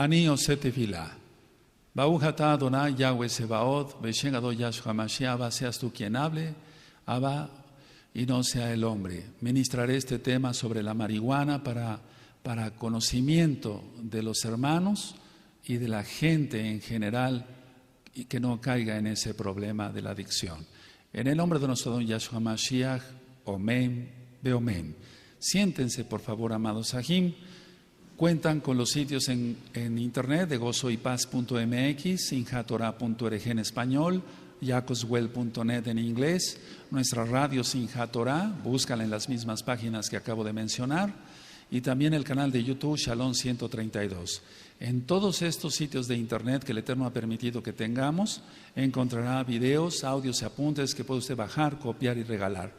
Ani Osete Vila. Baujata Adonai Yahweh Sebaot, Beshen Adon Yahshua Mashiach, Abba, seas tú quien hable, Abba, y no sea el hombre. Ministraré este tema sobre la marihuana para conocimiento de los hermanos y de la gente en general, y que no caiga en ese problema de la adicción. En el nombre de nuestro don Yahshua Mashiach, Omen, Beomen. Siéntense, por favor, amados Sahim. Cuentan con los sitios en internet de gozoypaz.mx, sinjatorah.org en español, yacoswell.net en inglés, nuestra radio Sinjatorah, búscala en las mismas páginas que acabo de mencionar, y también el canal de YouTube Shalom 132. En todos estos sitios de internet que el Eterno ha permitido que tengamos, encontrará videos, audios y apuntes que puede usted bajar, copiar y regalar.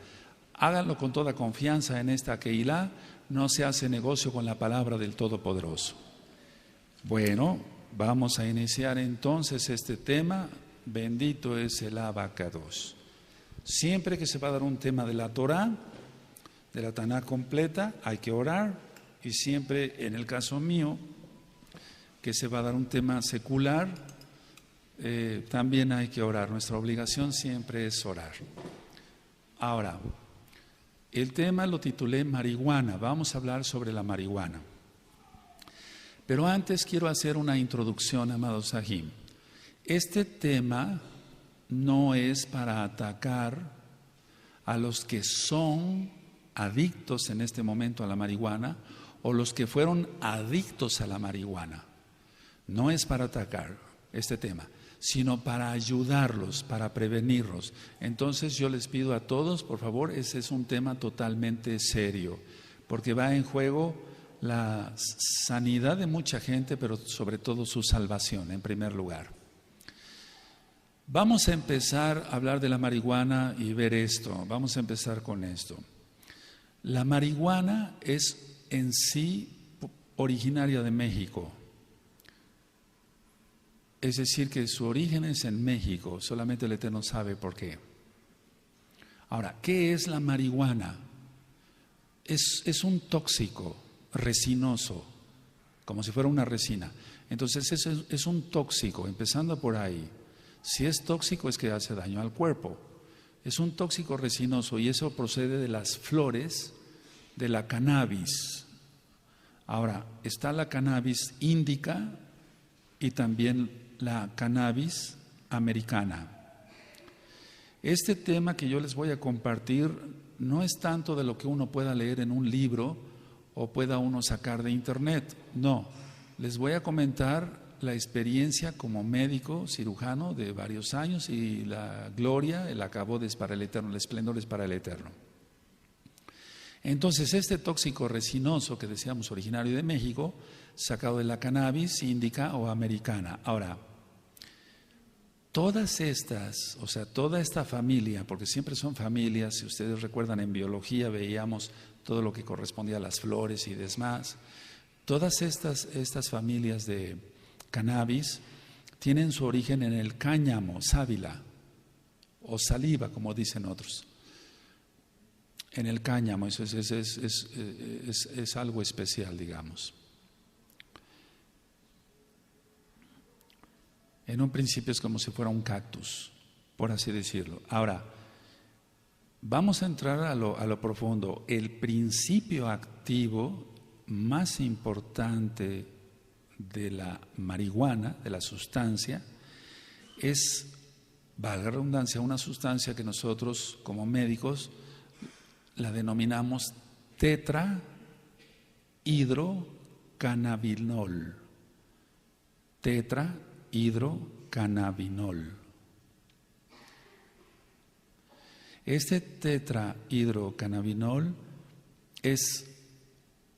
Háganlo con toda confianza en esta Keilah, no se hace negocio con la palabra del Todopoderoso. Bueno, vamos a iniciar entonces este tema. Bendito es el Abacados. Siempre que se va a dar un tema de la Torah, de la Taná completa, hay que orar, y siempre, en el caso mío, que se va a dar un tema secular, también hay que orar. Nuestra obligación siempre es orar. Ahora, el tema lo titulé marihuana. Vamos a hablar sobre la marihuana. Pero antes quiero hacer una introducción, amados Sahim. Este tema no es para atacar a los que son adictos en este momento a la marihuana o los que fueron adictos a la marihuana. No es para atacar este tema, sino para ayudarlos, para prevenirlos. Entonces yo les pido a todos, por favor, ese es un tema totalmente serio, porque va en juego la sanidad de mucha gente, pero sobre todo su salvación en primer lugar. Vamos a empezar a hablar de la marihuana y ver esto. Vamos a empezar con esto. La marihuana es en sí originaria de México. Es decir, que su origen es en México, solamente el Eterno sabe por qué. Ahora, ¿qué es la marihuana? Es un tóxico resinoso, como si fuera una resina. Entonces es un tóxico, empezando por ahí. Si es tóxico es que hace daño al cuerpo. Es un tóxico resinoso y eso procede de las flores de la cannabis. Ahora, está la cannabis índica y también la cannabis americana. Este tema que yo les voy a compartir no es tanto de lo que uno pueda leer en un libro o pueda uno sacar de internet. No, les voy a comentar la experiencia como médico cirujano de varios años y la gloria, el acabod es para el Eterno, el esplendor es para el Eterno. Entonces, este tóxico resinoso que decíamos originario de México, sacado de la cannabis índica o americana. Ahora, todas estas, o sea, toda esta familia, porque siempre son familias, si ustedes recuerdan en biología veíamos todo lo que correspondía a las flores y demás, todas estas familias de cannabis tienen su origen en el cáñamo, sábila o saliva, como dicen otros. En el cáñamo, eso es algo especial, digamos. En un principio es como si fuera un cactus, por así decirlo. Ahora, vamos a entrar a lo profundo. El principio activo más importante de la marihuana, de la sustancia, es, valga la redundancia, una sustancia que nosotros como médicos la denominamos tetrahidrocannabinol. Tetrahidrocannabinol. Este tetrahidrocannabinol es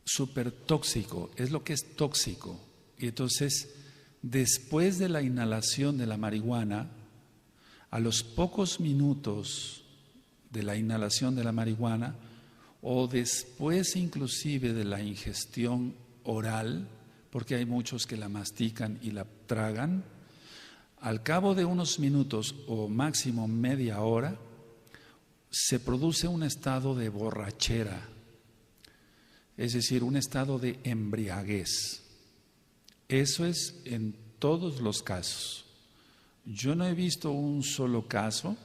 súper tóxico, es lo que es tóxico. Y entonces, después de la inhalación de la marihuana, a los pocos minutos de la inhalación de la marihuana, o después inclusive de la ingestión oral, porque hay muchos que la mastican y la tragan, al cabo de unos minutos o máximo media hora, se produce un estado de borrachera, es decir, un estado de embriaguez. Eso es en todos los casos. Yo no he visto un solo caso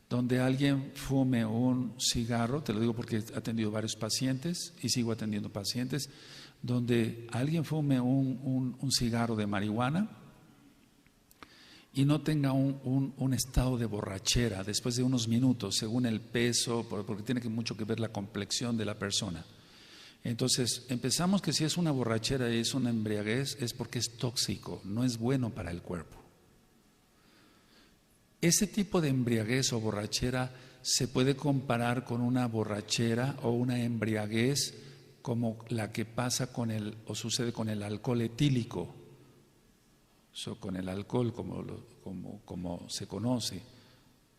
donde alguien fume un cigarro, te lo digo porque he atendido varios pacientes y sigo atendiendo pacientes, donde alguien fume un cigarro de marihuana y no tenga un estado de borrachera después de unos minutos, según el peso, porque tiene mucho que ver la complexión de la persona. Entonces, empezamos que si es una borrachera y es una embriaguez, es porque es tóxico, no es bueno para el cuerpo. Ese tipo de embriaguez o borrachera se puede comparar con una borrachera o una embriaguez como la que pasa o sucede con el alcohol etílico, con el alcohol como se conoce,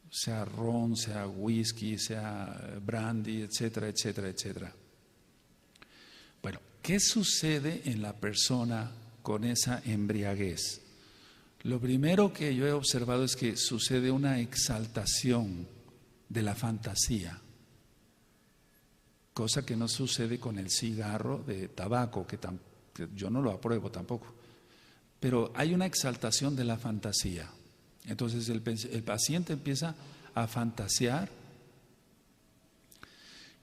sea ron, sea whisky, sea brandy, etcétera, etcétera, etcétera. Bueno, ¿qué sucede en la persona con esa embriaguez? Lo primero que yo he observado es que sucede una exaltación de la fantasía, cosa que no sucede con el cigarro de tabaco, que yo no lo apruebo tampoco, pero hay una exaltación de la fantasía. Entonces el paciente empieza a fantasear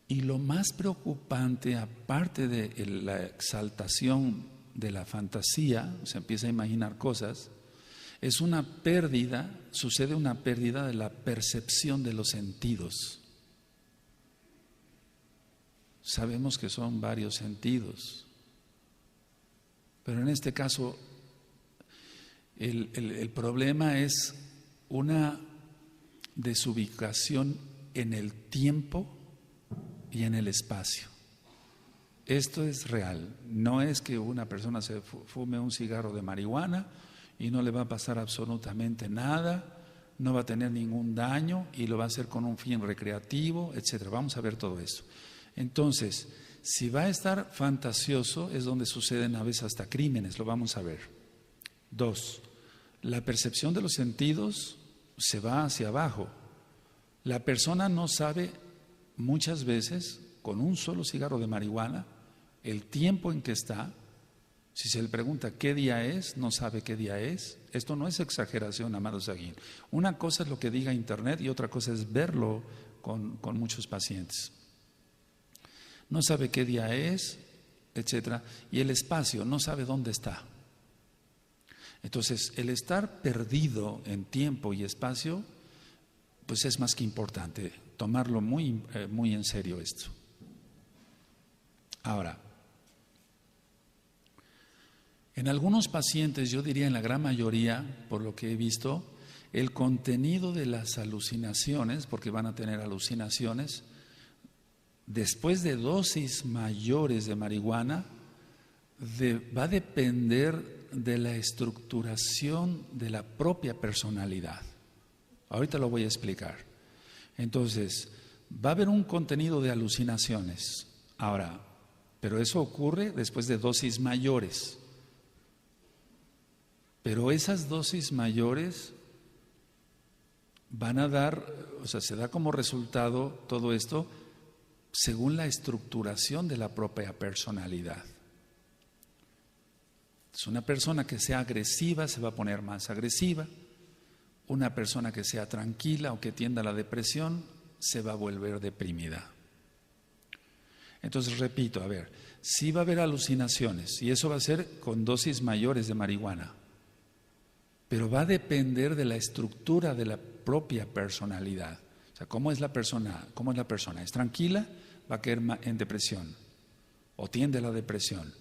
y lo más preocupante, aparte de la exaltación de la fantasía, se empieza a imaginar cosas, es una pérdida, sucede una pérdida de la percepción de los sentidos. Sabemos que son varios sentidos, pero en este caso el problema es una desubicación en el tiempo y en el espacio. Esto es real, no es que una persona se fume un cigarro de marihuana y no le va a pasar absolutamente nada, no va a tener ningún daño y lo va a hacer con un fin recreativo, etcétera. Vamos a ver todo eso. Entonces, si va a estar fantasioso es donde suceden a veces hasta crímenes, lo vamos a ver. 2, la percepción de los sentidos se va hacia abajo. La persona no sabe muchas veces, con un solo cigarro de marihuana, el tiempo en que está. Si se le pregunta qué día es, no sabe qué día es. Esto no es exageración, amados Saguín. Una cosa es lo que diga Internet y otra cosa es verlo con muchos pacientes. No sabe qué día es, etcétera. Y el espacio, no sabe dónde está. Entonces, el estar perdido en tiempo y espacio, pues es más que importante. Tomarlo muy en serio esto. Ahora, en algunos pacientes, yo diría en la gran mayoría, por lo que he visto, el contenido de las alucinaciones, porque van a tener alucinaciones, después de dosis mayores de marihuana, va a depender de la estructuración de la propia personalidad. Ahorita lo voy a explicar. Entonces, va a haber un contenido de alucinaciones. Ahora, pero eso ocurre después de dosis mayores. Pero esas dosis mayores van a dar, o sea, se da como resultado todo esto según la estructuración de la propia personalidad. Es una persona que sea agresiva se va a poner más agresiva. Una persona que sea tranquila o que tienda a la depresión se va a volver deprimida. Entonces, repito, a ver, sí va a haber alucinaciones y eso va a ser con dosis mayores de marihuana, pero va a depender de la estructura de la propia personalidad. O sea, ¿cómo es la persona? ¿Cómo es la persona? ¿Es tranquila? Va a caer en depresión o tiende a la depresión.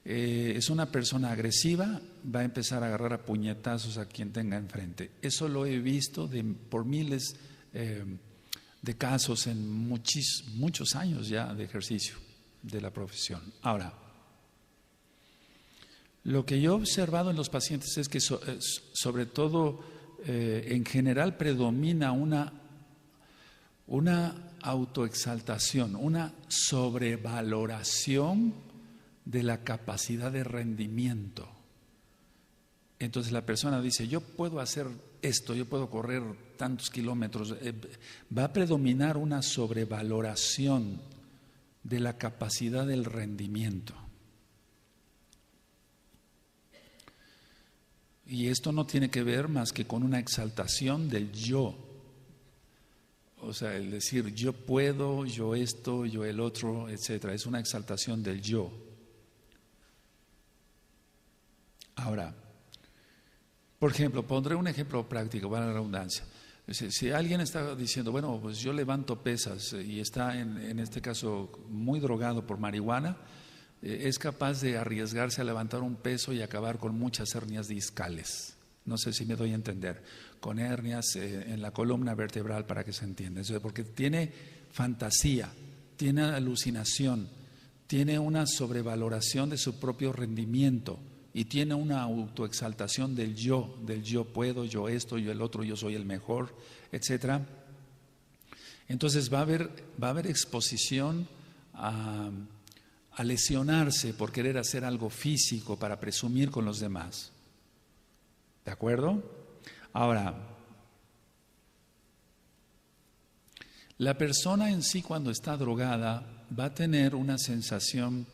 Es una persona agresiva, va a empezar a agarrar a puñetazos a quien tenga enfrente. Eso lo he visto por miles de casos en muchos años ya de ejercicio de la profesión. Ahora, lo que yo he observado en los pacientes es que sobre todo en general predomina una autoexaltación, una sobrevaloración de la capacidad de rendimiento. Entonces la persona dice, yo puedo hacer esto, yo puedo correr tantos kilómetros. Va a predominar una sobrevaloración de la capacidad del rendimiento. Y esto no tiene que ver más que con una exaltación del yo. O sea, el decir yo puedo, yo esto, yo el otro, etcétera. Es una exaltación del yo. Ahora, por ejemplo, pondré un ejemplo práctico, para la redundancia. Si alguien está diciendo, bueno, pues yo levanto pesas y está en este caso muy drogado por marihuana, es capaz de arriesgarse a levantar un peso y acabar con muchas hernias discales. No sé si me doy a entender, con hernias en la columna vertebral, para que se entienda. Porque tiene fantasía, tiene alucinación, tiene una sobrevaloración de su propio rendimiento y tiene una autoexaltación del yo puedo, yo esto, yo el otro, yo soy el mejor, etcétera. Entonces va a haber exposición a lesionarse por querer hacer algo físico para presumir con los demás. ¿De acuerdo? Ahora, la persona en sí cuando está drogada va a tener una sensación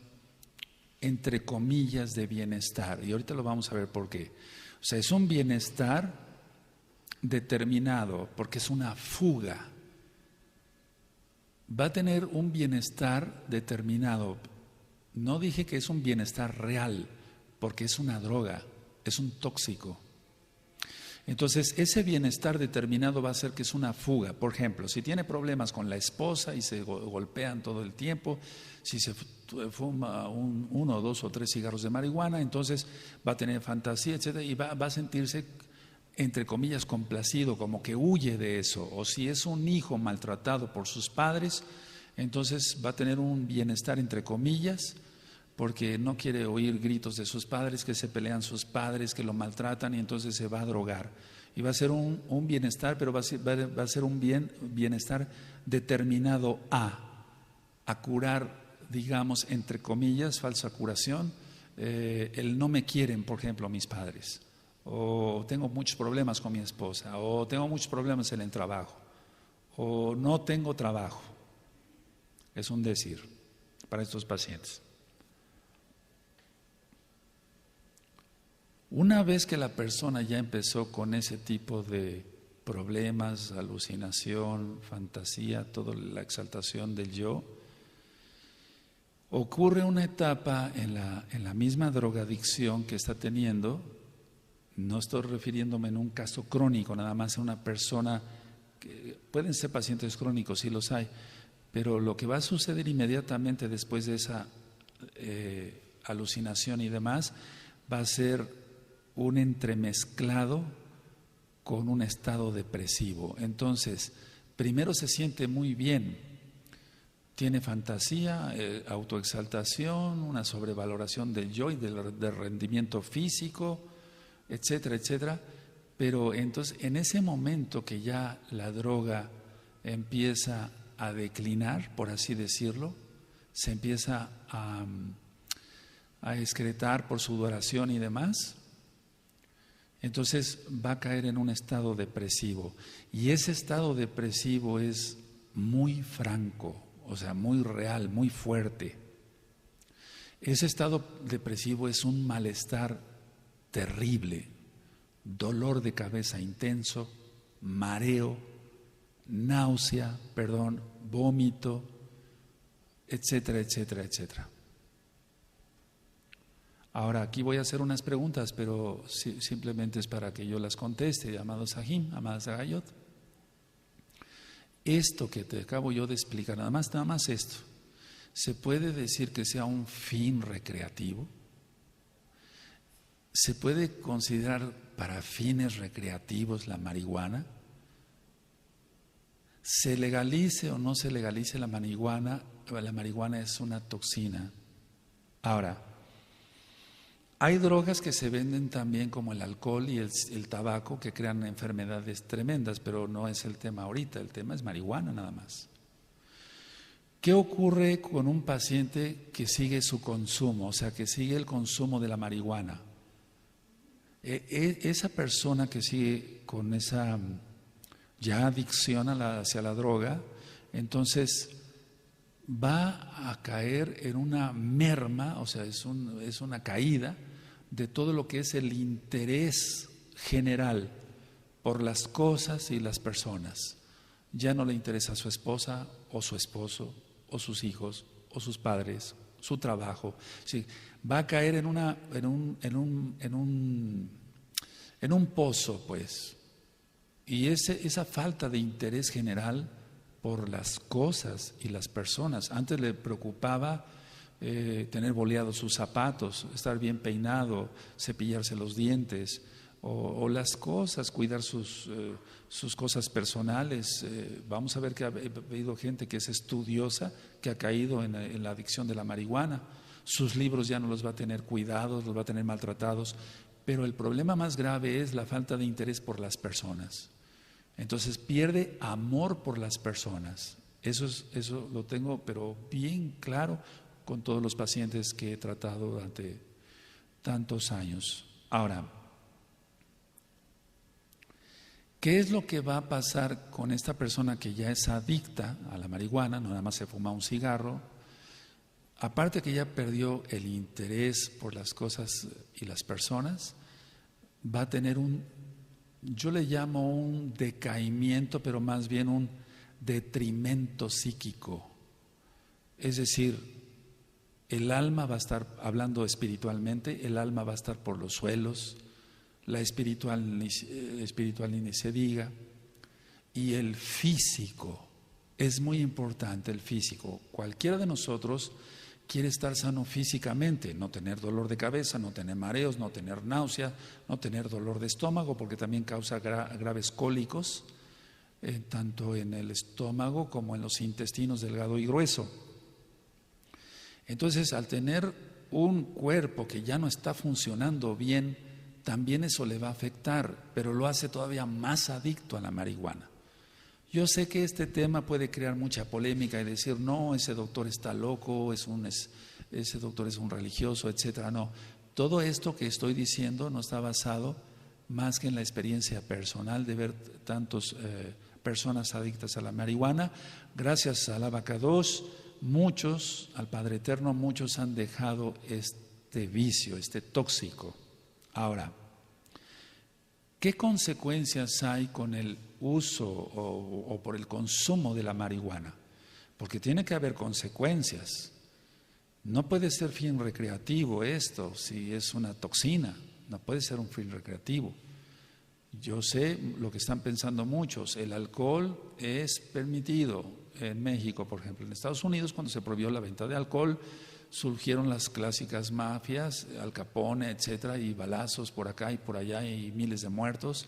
entre comillas de bienestar, y ahorita lo vamos a ver por qué. O sea, es un bienestar determinado porque es una fuga. Va a tener un bienestar determinado. No dije que es un bienestar real, porque es una droga, es un tóxico. Entonces, ese bienestar determinado va a ser que es una fuga. Por ejemplo, si tiene problemas con la esposa y se golpean todo el tiempo, si se fuma 1, 2 o 3 cigarros de marihuana, entonces va a tener fantasía, etcétera, y va a sentirse, entre comillas, complacido, como que huye de eso. O si es un hijo maltratado por sus padres, entonces va a tener un bienestar, entre comillas, porque no quiere oír gritos de sus padres, que se pelean sus padres, que lo maltratan, y entonces se va a drogar. Y va a ser un bienestar, pero va a ser un bienestar determinado a curar, digamos, entre comillas, falsa curación, el no me quieren, por ejemplo, mis padres, o tengo muchos problemas con mi esposa, o tengo muchos problemas en el trabajo, o no tengo trabajo. Es un decir para estos pacientes. Una vez que la persona ya empezó con ese tipo de problemas, alucinación, fantasía, toda la exaltación del yo, ocurre una etapa en la misma drogadicción que está teniendo. No estoy refiriéndome en un caso crónico, nada más a una persona, que pueden ser pacientes crónicos, sí los hay, pero lo que va a suceder inmediatamente después de esa alucinación y demás, va a ser un entremezclado con un estado depresivo. Entonces, primero se siente muy bien, tiene fantasía, autoexaltación, una sobrevaloración del yo y del rendimiento físico, etcétera, etcétera. Pero entonces, en ese momento que ya la droga empieza a declinar, por así decirlo, se empieza a excretar por sudoración y demás, entonces va a caer en un estado depresivo. Y ese estado depresivo es muy franco, o sea, muy real, muy fuerte. Ese estado depresivo es un malestar terrible, dolor de cabeza intenso, mareo, náusea, vómito, etcétera, etcétera, etcétera. Ahora, aquí voy a hacer unas preguntas, pero simplemente es para que yo las conteste, amado Sahim, amada Zagayot. Esto que te acabo yo de explicar, nada más esto, ¿se puede decir que sea un fin recreativo? ¿Se puede considerar para fines recreativos la marihuana? ¿Se legalice o no se legalice la marihuana es una toxina. Ahora, hay drogas que se venden también como el alcohol y el tabaco que crean enfermedades tremendas, pero no es el tema ahorita, el tema es marihuana nada más. ¿Qué ocurre con un paciente que sigue su consumo, o sea, que sigue el consumo de la marihuana? Esa persona que sigue con esa ya adicción hacia la droga, entonces va a caer en una merma, o sea, es una caída, de todo lo que es el interés general por las cosas y las personas. Ya no le interesa a su esposa o su esposo o sus hijos o sus padres, su trabajo. Sí, va a caer en un pozo, pues. Y esa falta de interés general por las cosas y las personas. Antes le preocupaba tener boleados sus zapatos, estar bien peinado, cepillarse los dientes, o las cosas, cuidar sus cosas personales. Vamos a ver que ha habido gente que es estudiosa, que ha caído en la adicción de la marihuana. Sus libros ya no los va a tener cuidados, los va a tener maltratados. Pero el problema más grave es la falta de interés por las personas. Entonces pierde amor por las personas. Eso lo tengo, pero bien claro con todos los pacientes que he tratado durante tantos años. Ahora, ¿qué es lo que va a pasar con esta persona que ya es adicta a la marihuana? No nada más se fuma un cigarro. Aparte que ya perdió el interés por las cosas y las personas, va a tener yo le llamo un decaimiento, pero más bien un detrimento psíquico. Es decir, el alma va a estar, hablando espiritualmente, el alma va a estar por los suelos, la espiritual ni se diga, y el físico, es muy importante el físico. Cualquiera de nosotros quiere estar sano físicamente, no tener dolor de cabeza, no tener mareos, no tener náusea, no tener dolor de estómago, porque también causa graves cólicos, tanto en el estómago como en los intestinos delgado y grueso. Entonces, al tener un cuerpo que ya no está funcionando bien, también eso le va a afectar, pero lo hace todavía más adicto a la marihuana. Yo sé que este tema puede crear mucha polémica y decir, no, ese doctor está loco, ese doctor es un religioso, etcétera. No, todo esto que estoy diciendo no está basado más que en la experiencia personal de ver tantas personas adictas a la marihuana. Gracias al Abacados, muchos, al Padre Eterno, muchos han dejado este vicio, este tóxico. Ahora, ¿qué consecuencias hay con el uso o por el consumo de la marihuana? Porque tiene que haber consecuencias. No puede ser fin recreativo esto, si es una toxina, no puede ser un fin recreativo. Yo sé lo que están pensando muchos, el alcohol es permitido en México, por ejemplo. En Estados Unidos, cuando se prohibió la venta de alcohol, surgieron las clásicas mafias, Al Capone, etcétera, y balazos por acá y por allá y miles de muertos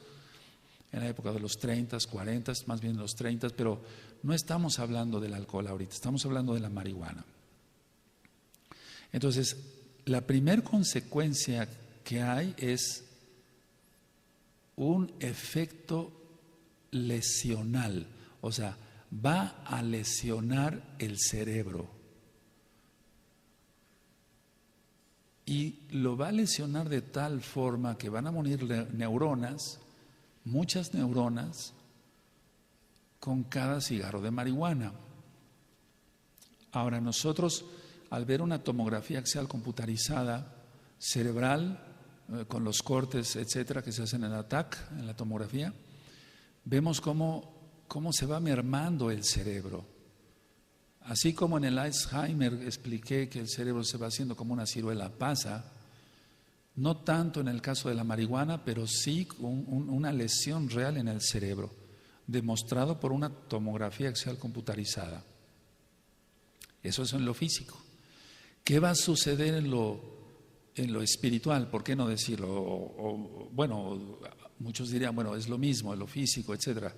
en la época de los 30, 40, más bien los 30, pero no estamos hablando del alcohol ahorita, estamos hablando de la marihuana. Entonces, la primera consecuencia que hay es un efecto lesional, o sea, va a lesionar el cerebro. Y lo va a lesionar de tal forma que van a morir neuronas, muchas neuronas, con cada cigarro de marihuana. Ahora nosotros, al ver una tomografía axial computarizada cerebral, con los cortes, etcétera, que se hacen en la TAC, en la tomografía, vemos cómo se va mermando el cerebro. Así como en el Alzheimer expliqué que el cerebro se va haciendo como una ciruela pasa, no tanto en el caso de la marihuana, pero sí una lesión real en el cerebro, demostrado por una tomografía axial computarizada. Eso es en lo físico. ¿Qué va a suceder en lo espiritual? ¿Por qué no decirlo? Bueno, muchos dirían, bueno, es lo mismo, en lo físico, etcétera.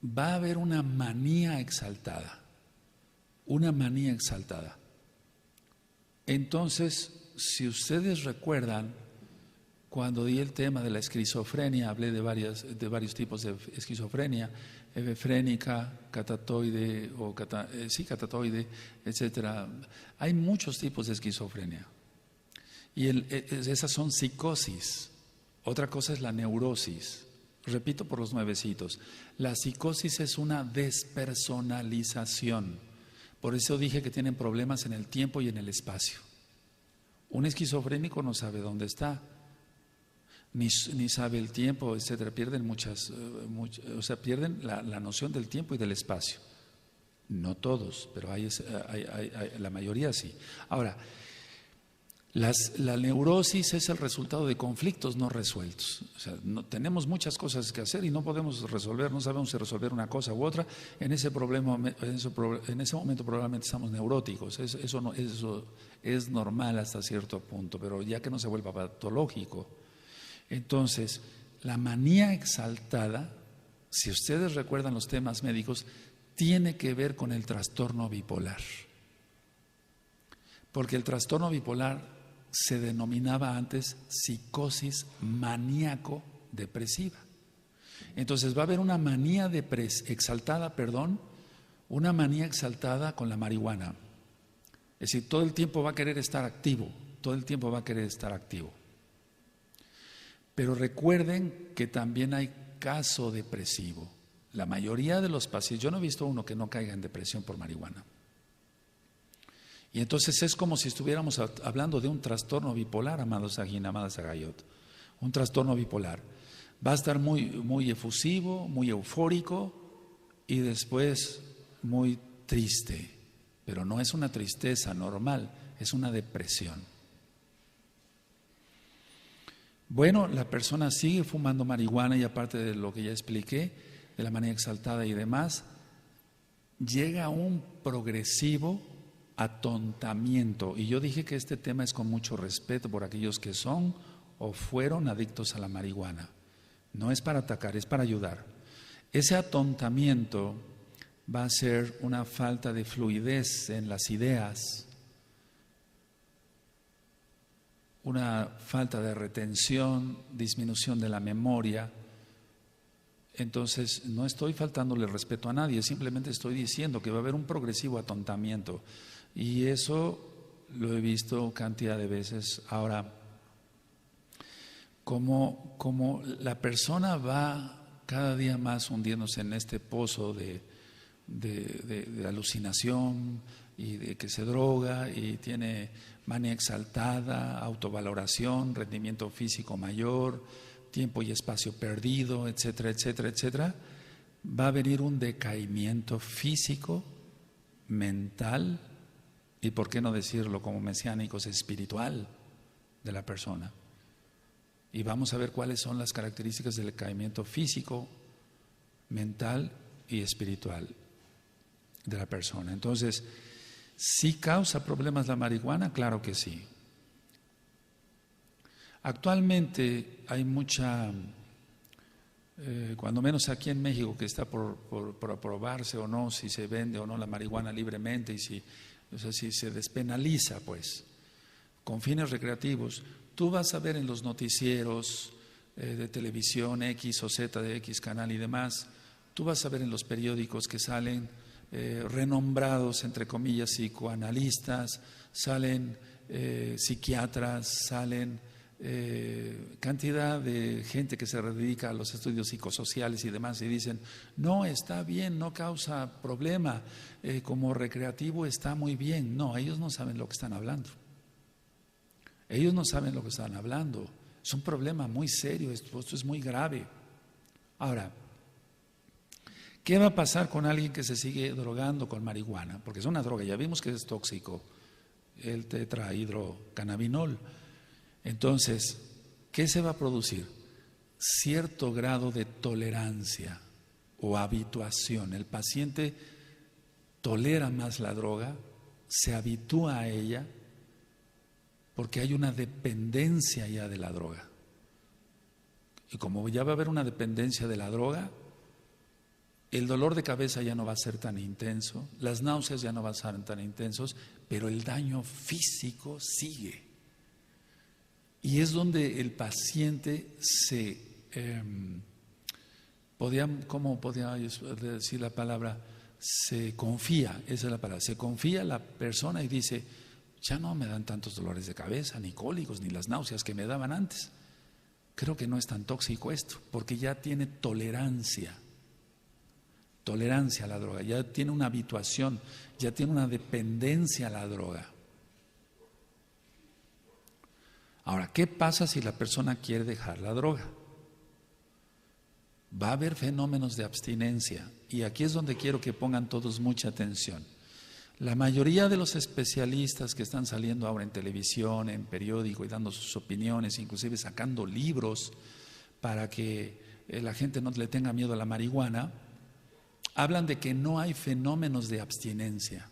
Va a haber una manía exaltada. Una manía exaltada. Entonces, si ustedes recuerdan, cuando di el tema de la esquizofrenia, hablé de varios tipos de esquizofrenia, hebefrénica, catatoide, catatoide, etcétera. Hay muchos tipos de esquizofrenia. Y esas son psicosis. Otra cosa es la neurosis. Repito por los nuevecitos. La psicosis es una despersonalización. Por eso dije que tienen problemas en el tiempo y en el espacio. Un esquizofrénico no sabe dónde está, ni sabe el tiempo, etcétera. Pierden pierden la noción del tiempo y del espacio. No todos, pero la mayoría sí. Ahora, la neurosis es el resultado de conflictos no resueltos. O sea, tenemos muchas cosas que hacer y no podemos resolver, no sabemos si resolver una cosa u otra. En ese momento probablemente estamos neuróticos. Eso es normal hasta cierto punto, pero ya que no se vuelva patológico. Entonces, la manía exaltada, si ustedes recuerdan los temas médicos, tiene que ver con el trastorno bipolar. Porque el trastorno bipolar se denominaba antes psicosis maníaco-depresiva. Entonces va a haber una manía una manía exaltada con la marihuana. Es decir, todo el tiempo va a querer estar activo, Pero recuerden que también hay caso depresivo. La mayoría de los pacientes, yo no he visto uno que no caiga en depresión por marihuana. Y entonces es como si estuviéramos hablando de un trastorno bipolar, amados Sajín, amadas Agayot. Un trastorno bipolar. Va a estar muy, muy efusivo, muy eufórico y después muy triste. Pero no es una tristeza normal, es una depresión. Bueno, la persona sigue fumando marihuana y aparte de lo que ya expliqué, de la manía exaltada y demás, llega a un progresivo atontamiento. Y yo dije que este tema es con mucho respeto por aquellos que son o fueron adictos a la marihuana. No es para atacar, es para ayudar. Ese atontamiento va a ser una falta de fluidez en las ideas, una falta de retención, disminución de la memoria. Entonces, no estoy faltándole respeto a nadie, simplemente estoy diciendo que va a haber un progresivo atontamiento. Y eso lo he visto cantidad de veces. Ahora, como la persona va cada día más hundiéndose en este pozo de alucinación y de que se droga y tiene manía exaltada, autovaloración, rendimiento físico mayor, tiempo y espacio perdido, etcétera, etcétera, etcétera, va a venir un decaimiento físico, mental y, por qué no decirlo como mesiánicos, espiritual de la persona. Y vamos a ver cuáles son las características del decaimiento físico, mental y espiritual de la persona. Entonces, ¿sí causa problemas la marihuana? Claro que sí. Actualmente hay mucha, cuando menos aquí en México, que está por aprobarse o no, si se vende o no la marihuana libremente y si se despenaliza, pues, con fines recreativos. Tú vas a ver en los noticieros de televisión X o Z de X canal y demás, tú vas a ver en los periódicos que salen renombrados, entre comillas, psicoanalistas, salen psiquiatras, salen cantidad de gente que se dedica a los estudios psicosociales y demás y dicen, no, está bien, no causa problema, como recreativo está muy bien. No, ellos no saben lo que están hablando. Ellos no saben lo que están hablando. Es un problema muy serio, esto es muy grave. Ahora, ¿qué va a pasar con alguien que se sigue drogando con marihuana? Porque es una droga, ya vimos que es tóxico, el tetrahidrocannabinol. Entonces, ¿qué se va a producir? Cierto grado de tolerancia o habituación. El paciente tolera más la droga, se habitúa a ella, porque hay una dependencia ya de la droga. Y como ya va a haber una dependencia de la droga, el dolor de cabeza ya no va a ser tan intenso, las náuseas ya no van a ser tan intensos, pero el daño físico sigue. Y es donde el paciente ¿cómo podía decir la palabra? Se confía, esa es la palabra, se confía la persona y dice, ya no me dan tantos dolores de cabeza, ni cólicos, ni las náuseas que me daban antes. Creo que no es tan tóxico esto, porque ya tiene tolerancia a la droga, ya tiene una habituación, ya tiene una dependencia a la droga. Ahora, ¿qué pasa si la persona quiere dejar la droga? Va a haber fenómenos de abstinencia, y aquí es donde quiero que pongan todos mucha atención. La mayoría de los especialistas que están saliendo ahora en televisión, en periódico y dando sus opiniones, inclusive sacando libros para que la gente no le tenga miedo a la marihuana, hablan de que no hay fenómenos de abstinencia,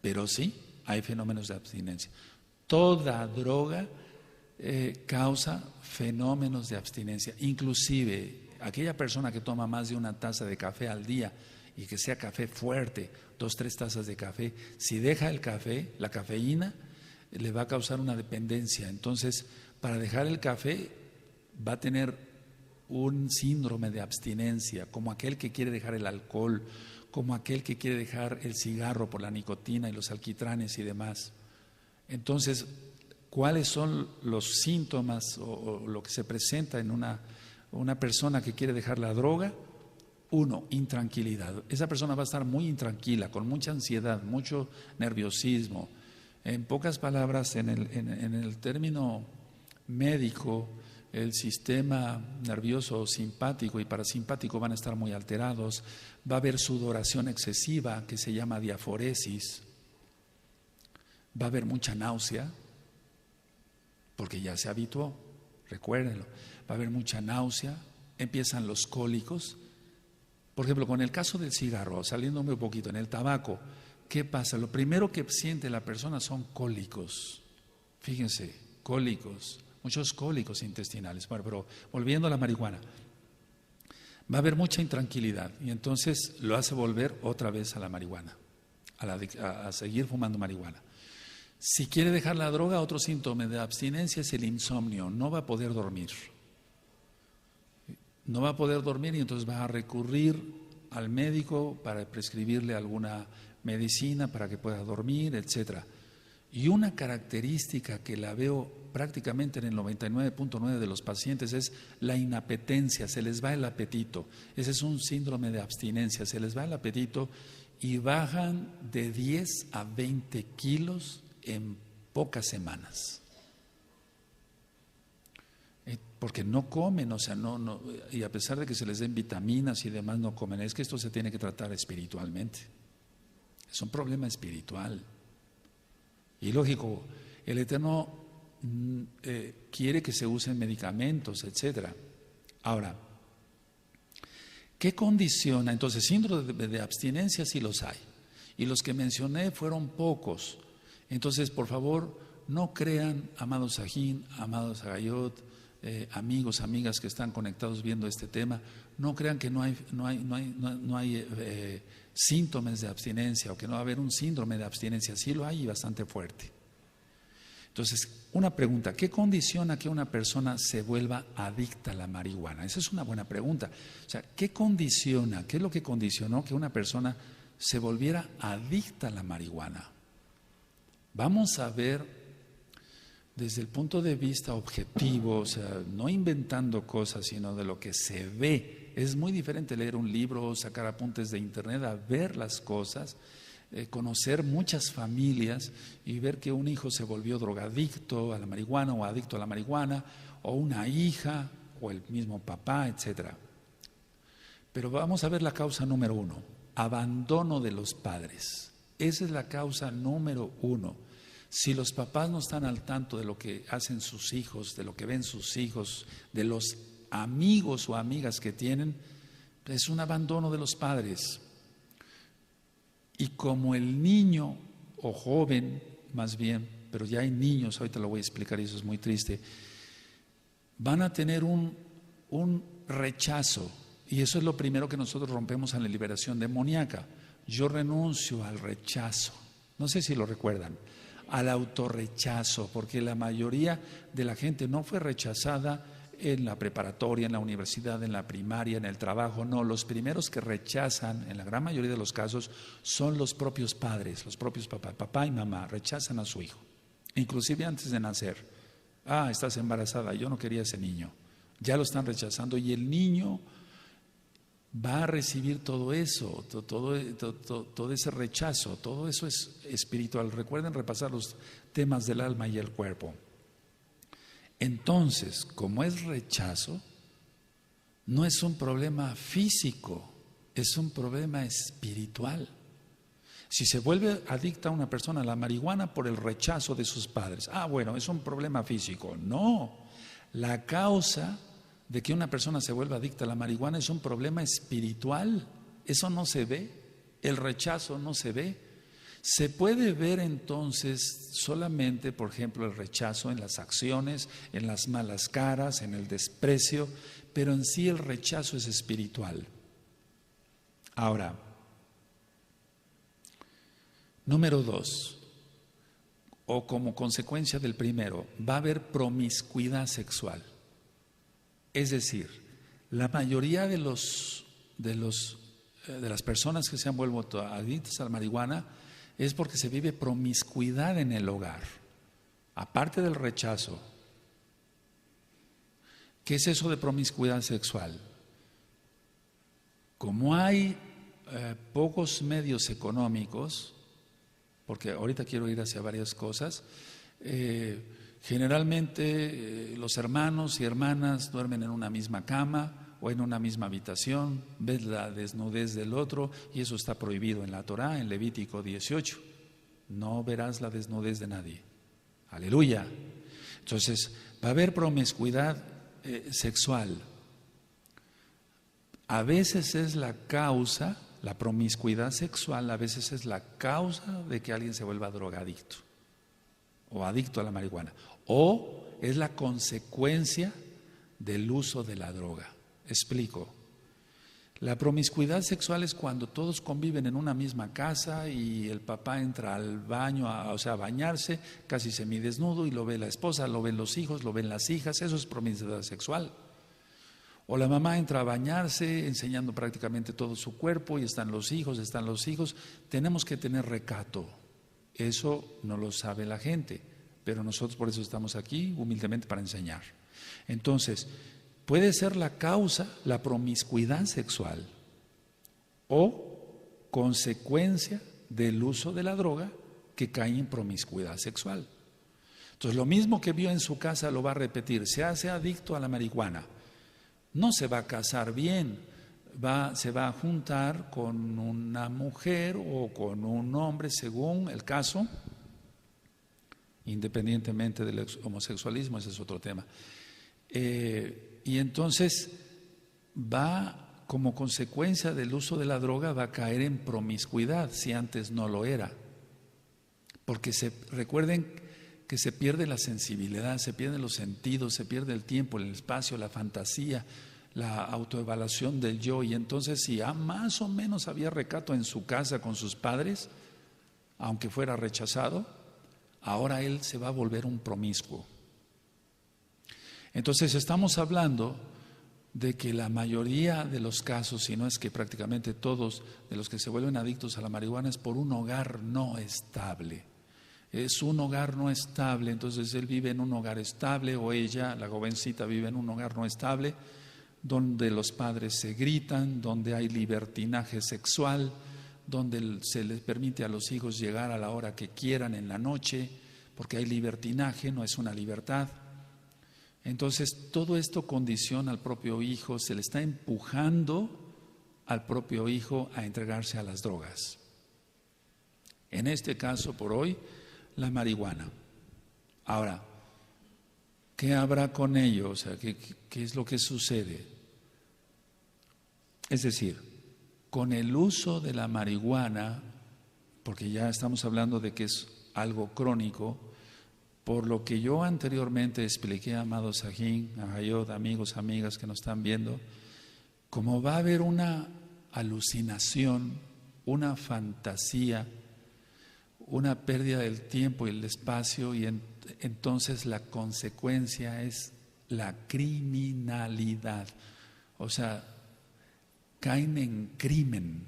pero sí hay fenómenos de abstinencia. Toda droga causa fenómenos de abstinencia, inclusive aquella persona que toma más de una taza de café al día y que sea café fuerte, 2, 3 tazas de café, si deja el café, la cafeína le va a causar una dependencia. Entonces, para dejar el café va a tener un síndrome de abstinencia, como aquel que quiere dejar el alcohol, como aquel que quiere dejar el cigarro por la nicotina y los alquitranes y demás. Entonces, ¿cuáles son los síntomas o lo que se presenta en una persona que quiere dejar la droga? 1, intranquilidad. Esa persona va a estar muy intranquila, con mucha ansiedad, mucho nerviosismo. En pocas palabras, en el término médico, el sistema nervioso simpático y parasimpático van a estar muy alterados. Va a haber sudoración excesiva, que se llama diaforesis. Va a haber mucha náusea, porque ya se habituó, recuérdenlo. Va a haber mucha náusea, empiezan los cólicos. Por ejemplo, con el caso del cigarro, saliéndome un poquito, en el tabaco, ¿qué pasa? Lo primero que siente la persona son cólicos. Fíjense, cólicos, muchos cólicos intestinales. Bueno, pero volviendo a la marihuana, va a haber mucha intranquilidad y entonces lo hace volver otra vez a la marihuana, a seguir fumando marihuana. Si quiere dejar la droga, otro síntoma de abstinencia es el insomnio, no va a poder dormir. No va a poder dormir y entonces va a recurrir al médico para prescribirle alguna medicina para que pueda dormir, etcétera. Y una característica que la veo prácticamente en el 99.9 de los pacientes es la inapetencia, se les va el apetito. Ese es un síndrome de abstinencia, se les va el apetito y bajan de 10 a 20 kilos en pocas semanas. Porque no comen, o sea, no, y a pesar de que se les den vitaminas y demás, no comen. Es que esto se tiene que tratar espiritualmente. Es un problema espiritual. Y lógico, el Eterno quiere que se usen medicamentos, etcétera. Ahora, ¿qué condiciona? Entonces, síndrome de abstinencia sí los hay. Y los que mencioné fueron pocos. Entonces, por favor, no crean, amados Sajín, amados Agayot, amigos, amigas que están conectados viendo este tema, no crean que no hay síntomas de abstinencia o que no va a haber un síndrome de abstinencia. Sí lo hay y bastante fuerte. Entonces, una pregunta, ¿qué condiciona que una persona se vuelva adicta a la marihuana? Esa es una buena pregunta. O sea, ¿qué condiciona? ¿Qué es lo que condicionó que una persona se volviera adicta a la marihuana? Vamos a ver desde el punto de vista objetivo, o sea, no inventando cosas, sino de lo que se ve. Es muy diferente leer un libro, sacar apuntes de internet, a ver las cosas, conocer muchas familias y ver que un hijo se volvió drogadicto a la marihuana o adicto a la marihuana, o una hija, o el mismo papá, etcétera. Pero vamos a ver la causa número 1, abandono de los padres. Esa es la causa número 1. Si los papás no están al tanto de lo que hacen sus hijos, de lo que ven sus hijos, de los amigos o amigas que tienen, es un abandono de los padres. Y como el niño o joven, más bien, pero ya hay niños, ahorita lo voy a explicar y eso es muy triste, van a tener un rechazo. Y eso es lo primero que nosotros rompemos en la liberación demoníaca. Yo renuncio al rechazo. No sé si lo recuerdan. Al autorrechazo, porque la mayoría de la gente no fue rechazada en la preparatoria, en la universidad, en la primaria, en el trabajo. No, los primeros que rechazan, en la gran mayoría de los casos, son los propios padres, los propios papás. Papá y mamá rechazan a su hijo, inclusive antes de nacer. Estás embarazada, yo no quería ese niño. Ya lo están rechazando y el niño va a recibir todo eso, todo ese rechazo, todo eso es espiritual. Recuerden repasar los temas del alma y el cuerpo. Entonces, como es rechazo, no es un problema físico, es un problema espiritual. Si se vuelve adicta una persona a la marihuana por el rechazo de sus padres, bueno, es un problema físico. No, la causa de que una persona se vuelva adicta a la marihuana es un problema espiritual. Eso no se ve, el rechazo no se ve. Se puede ver entonces solamente, por ejemplo, el rechazo en las acciones, en las malas caras, en el desprecio, pero en sí el rechazo es espiritual. Ahora, número 2, o como consecuencia del primero, va a haber promiscuidad sexual. Es decir, la mayoría de las personas que se han vuelto adictas a la marihuana es porque se vive promiscuidad en el hogar, aparte del rechazo. ¿Qué es eso de promiscuidad sexual? Como hay pocos medios económicos, porque ahorita quiero ir hacia varias cosas, generalmente los hermanos y hermanas duermen en una misma cama o en una misma habitación, ves la desnudez del otro y eso está prohibido en la Torá, en Levítico 18. No verás la desnudez de nadie. Aleluya. Entonces, va a haber promiscuidad sexual. A veces es la causa, la promiscuidad sexual a veces es la causa de que alguien se vuelva drogadicto o adicto a la marihuana, o es la consecuencia del uso de la droga. Explico. La promiscuidad sexual es cuando todos conviven en una misma casa y el papá entra al baño, a bañarse, casi semidesnudo, y lo ve la esposa, lo ven los hijos, lo ven las hijas. Eso es promiscuidad sexual. O la mamá entra a bañarse enseñando prácticamente todo su cuerpo y están los hijos. Tenemos que tener recato. Eso no lo sabe la gente, pero nosotros por eso estamos aquí humildemente para enseñar. Entonces, puede ser la causa la promiscuidad sexual o consecuencia del uso de la droga que cae en promiscuidad sexual. Entonces, lo mismo que vio en su casa lo va a repetir. Se hace adicto a la marihuana. No se va a casar bien, se va a juntar con una mujer o con un hombre según el caso, independientemente del homosexualismo, ese es otro tema. Y entonces va, como consecuencia del uso de la droga, va a caer en promiscuidad si antes no lo era. Porque recuerden que se pierde la sensibilidad, se pierden los sentidos, se pierde el tiempo, el espacio, la fantasía, la autoevaluación del yo. Y entonces si más o menos había recato en su casa con sus padres, aunque fuera rechazado, ahora él se va a volver un promiscuo. Entonces estamos hablando de que la mayoría de los casos, si no es que prácticamente todos de los que se vuelven adictos a la marihuana, es por un hogar no estable. Es un hogar no estable, entonces él vive en un hogar estable o ella, la jovencita, vive en un hogar no estable, donde los padres se gritan, donde hay libertinaje sexual, donde se les permite a los hijos llegar a la hora que quieran en la noche, porque hay libertinaje, no es una libertad. Entonces todo esto condiciona al propio hijo, se le está empujando al propio hijo a entregarse a las drogas. En este caso, por hoy, la marihuana. Ahora, ¿qué habrá con ello? O sea, ¿qué es lo que sucede? Es decir, con el uso de la marihuana, porque ya estamos hablando de que es algo crónico, por lo que yo anteriormente expliqué, amado Sajín, Ahayot, amigos, amigas que nos están viendo, como va a haber una alucinación, una fantasía, una pérdida del tiempo y el espacio, y entonces la consecuencia es la criminalidad. O sea, caen en crimen.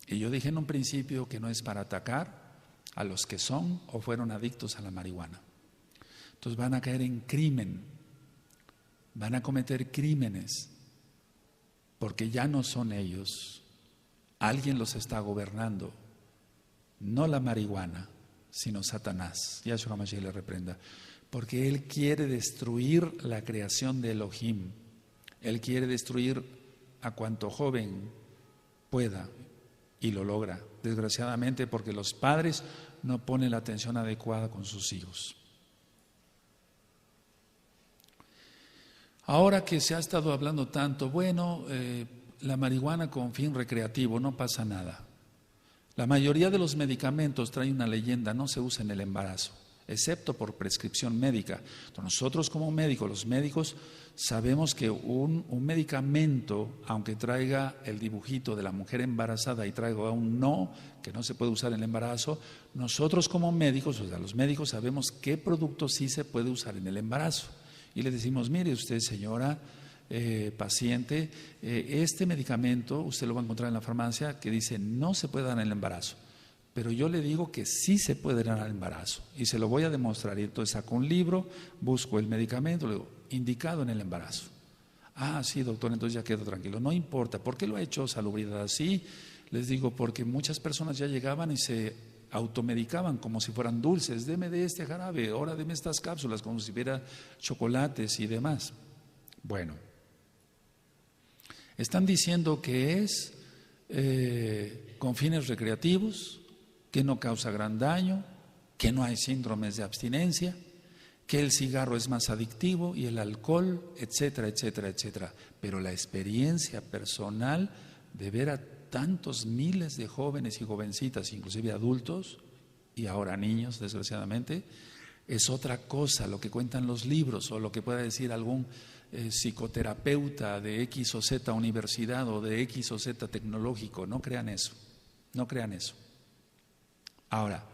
Y yo dije en un principio que no es para atacar a los que son o fueron adictos a la marihuana. Entonces van a caer en crimen, van a cometer crímenes, porque ya no son ellos, alguien los está gobernando, no la marihuana, sino Satanás. Yahshua HaMashiach le reprenda. Porque él quiere destruir la creación de Elohim. Él quiere destruir a cuanto joven pueda y lo logra. Desgraciadamente, porque los padres no ponen la atención adecuada con sus hijos. Ahora que se ha estado hablando tanto, bueno, la marihuana con fin recreativo, no pasa nada. La mayoría de los medicamentos trae una leyenda, no se usa en el embarazo, excepto por prescripción médica. Entonces, nosotros como médicos, los médicos, sabemos que un medicamento, aunque traiga el dibujito de la mujer embarazada y traiga un no, que no se puede usar en el embarazo, nosotros como médicos, o sea, los médicos sabemos qué producto sí se puede usar en el embarazo. Y le decimos, mire usted, señora paciente, este medicamento usted lo va a encontrar en la farmacia que dice no se puede dar en el embarazo, pero yo le digo que sí se puede dar en el embarazo y se lo voy a demostrar. Y entonces saco un libro, busco el medicamento, le digo, indicado en el embarazo. Ah, sí, doctor, entonces ya quedo tranquilo. No importa, ¿por qué lo ha hecho Salubridad así? Les digo, porque muchas personas ya llegaban y se automedicaban como si fueran dulces. Deme de este jarabe, ahora deme estas cápsulas, como si hubiera chocolates y demás. Bueno, están diciendo que es con fines recreativos, que no causa gran daño, que no hay síndromes de abstinencia, que el cigarro es más adictivo y el alcohol, etcétera, etcétera, etcétera. Pero la experiencia personal de ver a tantos miles de jóvenes y jovencitas, inclusive adultos y ahora niños, desgraciadamente, es otra cosa. Lo que cuentan los libros o lo que pueda decir algún psicoterapeuta de X o Z universidad o de X o Z tecnológico, no crean eso, no crean eso. Ahora,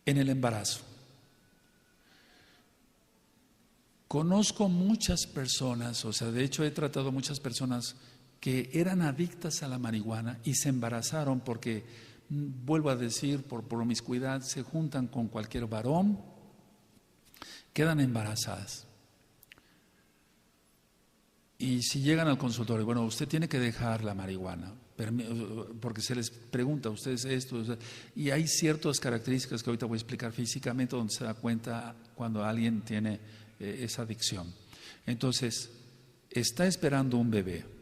en el embarazo, conozco muchas personas, o sea, de hecho he tratado muchas personas que eran adictas a la marihuana y se embarazaron porque, vuelvo a decir, por promiscuidad, se juntan con cualquier varón, quedan embarazadas. Y si llegan al consultorio, bueno, usted tiene que dejar la marihuana, porque se les pregunta a ustedes esto, y hay ciertas características que ahorita voy a explicar físicamente donde se da cuenta cuando alguien tiene esa adicción. Entonces, está esperando un bebé.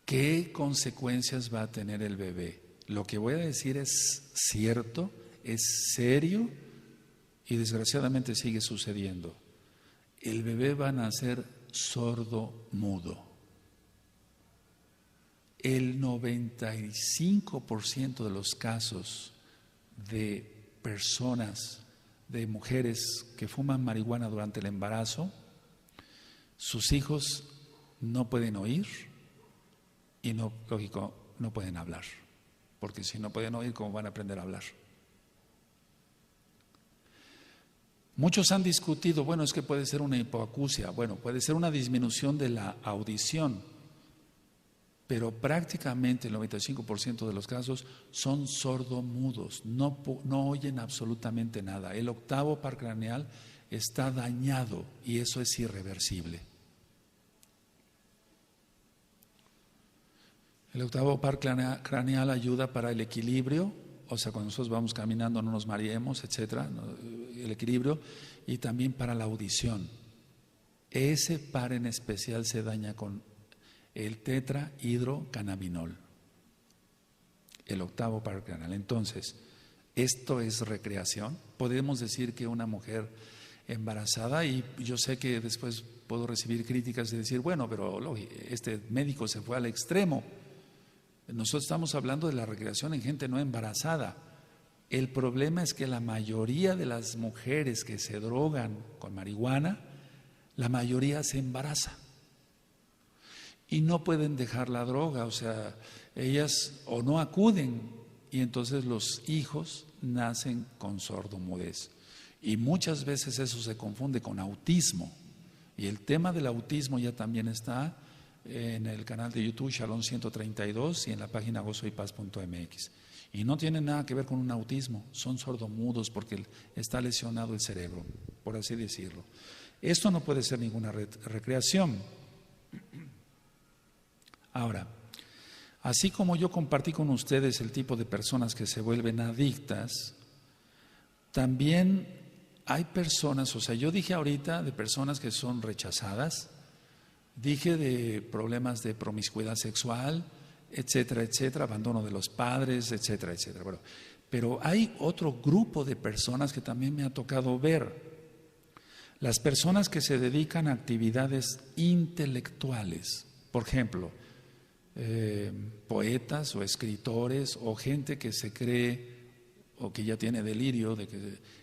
¿Qué consecuencias va a tener el bebé? Lo que voy a decir es cierto, es serio y desgraciadamente sigue sucediendo. El bebé va a nacer sordo mudo. El 95% de los casos de personas, de mujeres que fuman marihuana durante el embarazo, sus hijos no pueden oír y no, lógico, no pueden hablar, porque si no pueden oír, ¿cómo van a aprender a hablar? Muchos han discutido, bueno, es que puede ser una hipoacusia, bueno, puede ser una disminución de la audición, pero prácticamente el 95% de los casos son sordomudos, no oyen absolutamente nada. El octavo par craneal está dañado y eso es irreversible. El octavo par craneal ayuda para el equilibrio, o sea, cuando nosotros vamos caminando no nos mareemos, etcétera, el equilibrio, y también para la audición. Ese par en especial se daña con el tetrahidrocannabinol, el octavo par craneal. Entonces, ¿esto es recreación? Podemos decir que una mujer embarazada, y yo sé que después puedo recibir críticas de decir, bueno, pero este médico se fue al extremo. Nosotros estamos hablando de la recreación en gente no embarazada. El problema es que la mayoría de las mujeres que se drogan con marihuana, la mayoría se embaraza y no pueden dejar la droga, o sea, ellas o no acuden y entonces los hijos nacen con sordomudez. Y muchas veces eso se confunde con autismo. Y el tema del autismo ya también está en el canal de YouTube Shalom 132 y en la página gozoypaz.mx. Y no tiene nada que ver con un autismo, son sordomudos porque está lesionado el cerebro, por así decirlo. Esto no puede ser ninguna recreación. Ahora, Así como yo compartí con ustedes el tipo de personas que se vuelven adictas, también hay personas, o sea, yo dije ahorita de personas que son rechazadas, dije de problemas de promiscuidad sexual, etcétera, etcétera, abandono de los padres, etcétera, etcétera. Bueno, pero hay otro grupo de personas que también me ha tocado ver. Las personas que se dedican a actividades intelectuales, por ejemplo, poetas o escritores o gente que se cree o que ya tiene delirio de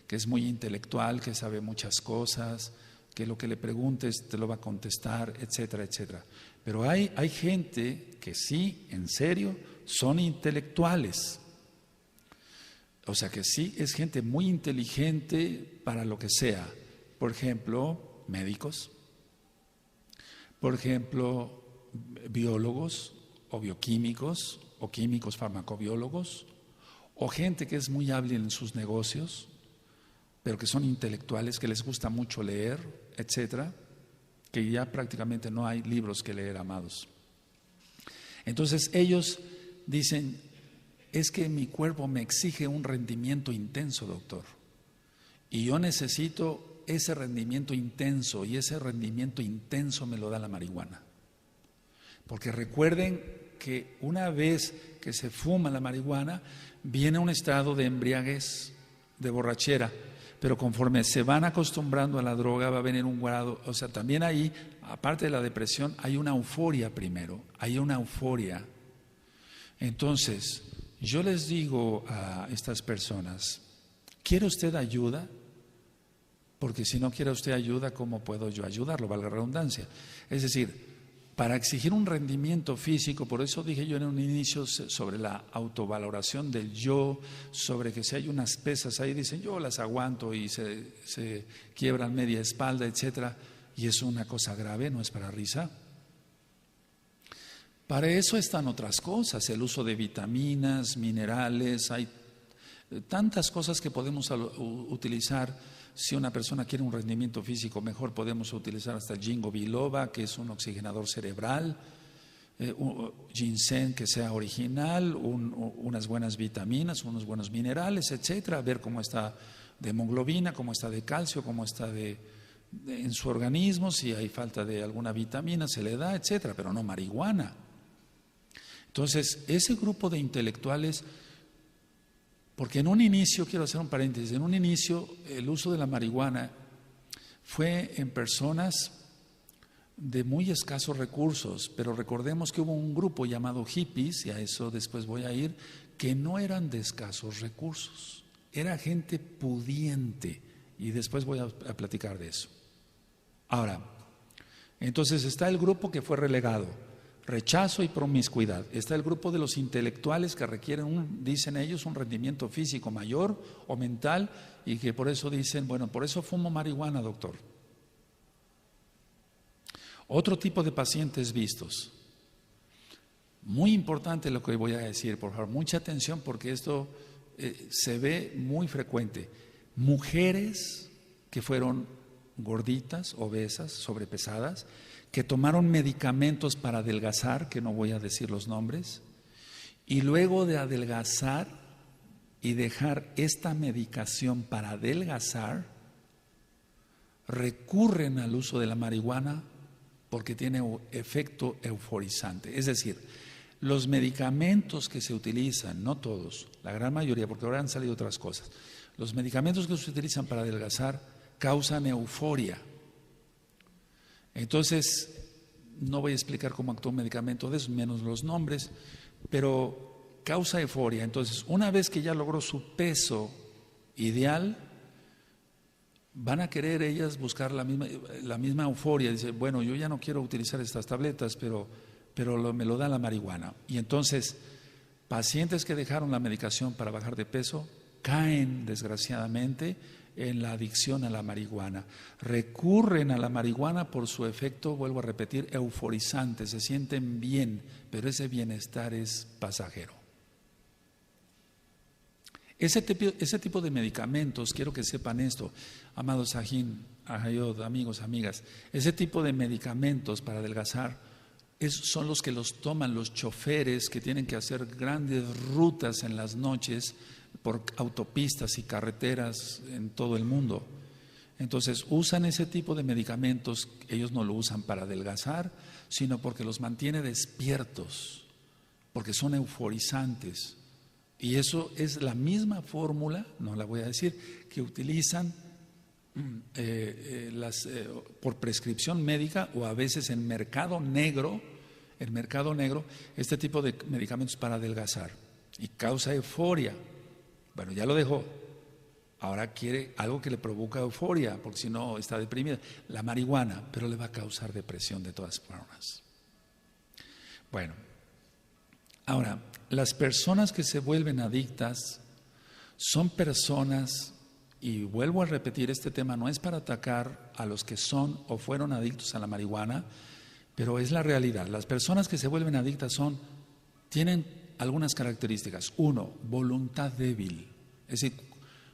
que es muy intelectual, que sabe muchas cosas, que lo que le preguntes te lo va a contestar, etcétera, etcétera. Pero hay gente que sí, en serio, son intelectuales. O sea que sí es gente muy inteligente para lo que sea. Por ejemplo, médicos, por ejemplo, biólogos o bioquímicos o químicos farmacobiólogos, o gente que es muy hábil en sus negocios, pero que son intelectuales, que les gusta mucho leer, etcétera, que ya prácticamente no hay libros que leer, amados. Entonces ellos dicen, es que mi cuerpo me exige un rendimiento intenso, doctor, y yo necesito ese rendimiento intenso, y ese rendimiento intenso me lo da la marihuana. Porque recuerden que una vez que se fuma la marihuana, viene un estado de embriaguez, de borrachera, pero conforme se van acostumbrando a la droga va a venir un grado, o sea, también ahí, aparte de la depresión, hay una euforia primero, hay una euforia. Entonces, yo les digo a estas personas, ¿quiere usted ayuda? Porque si no quiere usted ayuda, ¿cómo puedo yo ayudarlo? Valga la redundancia. Es decir, para exigir un rendimiento físico, por eso dije yo en un inicio sobre la autovaloración del yo, sobre que si hay unas pesas ahí, dicen yo las aguanto y se quiebran media espalda, etcétera, y es una cosa grave, no es para risa. Para eso están otras cosas, el uso de vitaminas, minerales, hay tantas cosas que podemos utilizar. Si una persona quiere un rendimiento físico mejor, podemos utilizar hasta el ginkgo biloba, que es un oxigenador cerebral, ginseng que sea original, unas buenas vitaminas, unos buenos minerales, etcétera, ver cómo está de hemoglobina, cómo está de calcio, cómo está en su organismo, si hay falta de alguna vitamina se le da, etcétera, pero no marihuana. Entonces, ese grupo de intelectuales, porque en un inicio, quiero hacer un paréntesis, en un inicio el uso de la marihuana fue en personas de muy escasos recursos, pero recordemos que hubo un grupo llamado hippies, y a eso después voy a ir, que no eran de escasos recursos, era gente pudiente, y después voy a platicar de eso. Ahora, entonces está el grupo que fue relegado. Rechazo y promiscuidad. Está el grupo de los intelectuales que requieren, dicen ellos, un rendimiento físico mayor o mental y que por eso dicen, bueno, por eso fumo marihuana, doctor. Otro tipo de pacientes vistos. Muy importante lo que voy a decir, por favor, mucha atención porque esto se ve muy frecuente. Mujeres que fueron gorditas, obesas, sobrepesadas, que tomaron medicamentos para adelgazar, que no voy a decir los nombres, y luego de adelgazar y dejar esta medicación para adelgazar, recurren al uso de la marihuana porque tiene efecto euforizante. Es decir, los medicamentos que se utilizan, no todos, la gran mayoría, porque ahora han salido otras cosas, los medicamentos que se utilizan para adelgazar causan euforia. Entonces, no voy a explicar cómo actúa un medicamento de esos, menos los nombres, pero causa euforia. Entonces, una vez que ya logró su peso ideal, van a querer ellas buscar la misma euforia. Dice, bueno, yo ya no quiero utilizar estas tabletas, pero me lo da la marihuana. Y entonces, pacientes que dejaron la medicación para bajar de peso caen, desgraciadamente, en la adicción a la marihuana. Recurren a la marihuana por su efecto, vuelvo a repetir, euforizante, se sienten bien, pero ese bienestar es pasajero. Ese tipo de medicamentos, quiero que sepan esto, amados Sahin, Ahayod, amigos, amigas, ese tipo de medicamentos para adelgazar son los que los toman los choferes que tienen que hacer grandes rutas en las noches por autopistas y carreteras en todo el mundo. Entonces usan ese tipo de medicamentos, ellos no lo usan para adelgazar, sino porque los mantiene despiertos, porque son euforizantes. Y eso es la misma fórmula, no la voy a decir, que utilizan por prescripción médica o a veces en mercado negro, este tipo de medicamentos para adelgazar y causa euforia. Bueno, ya lo dejó, ahora quiere algo que le provoca euforia, porque si no está deprimida, la marihuana, pero le va a causar depresión de todas formas. Bueno, ahora, las personas que se vuelven adictas son personas, y vuelvo a repetir, este tema no es para atacar a los que son o fueron adictos a la marihuana, pero es la realidad. Las personas que se vuelven adictas tienen algunas características. Uno, voluntad débil. Es decir,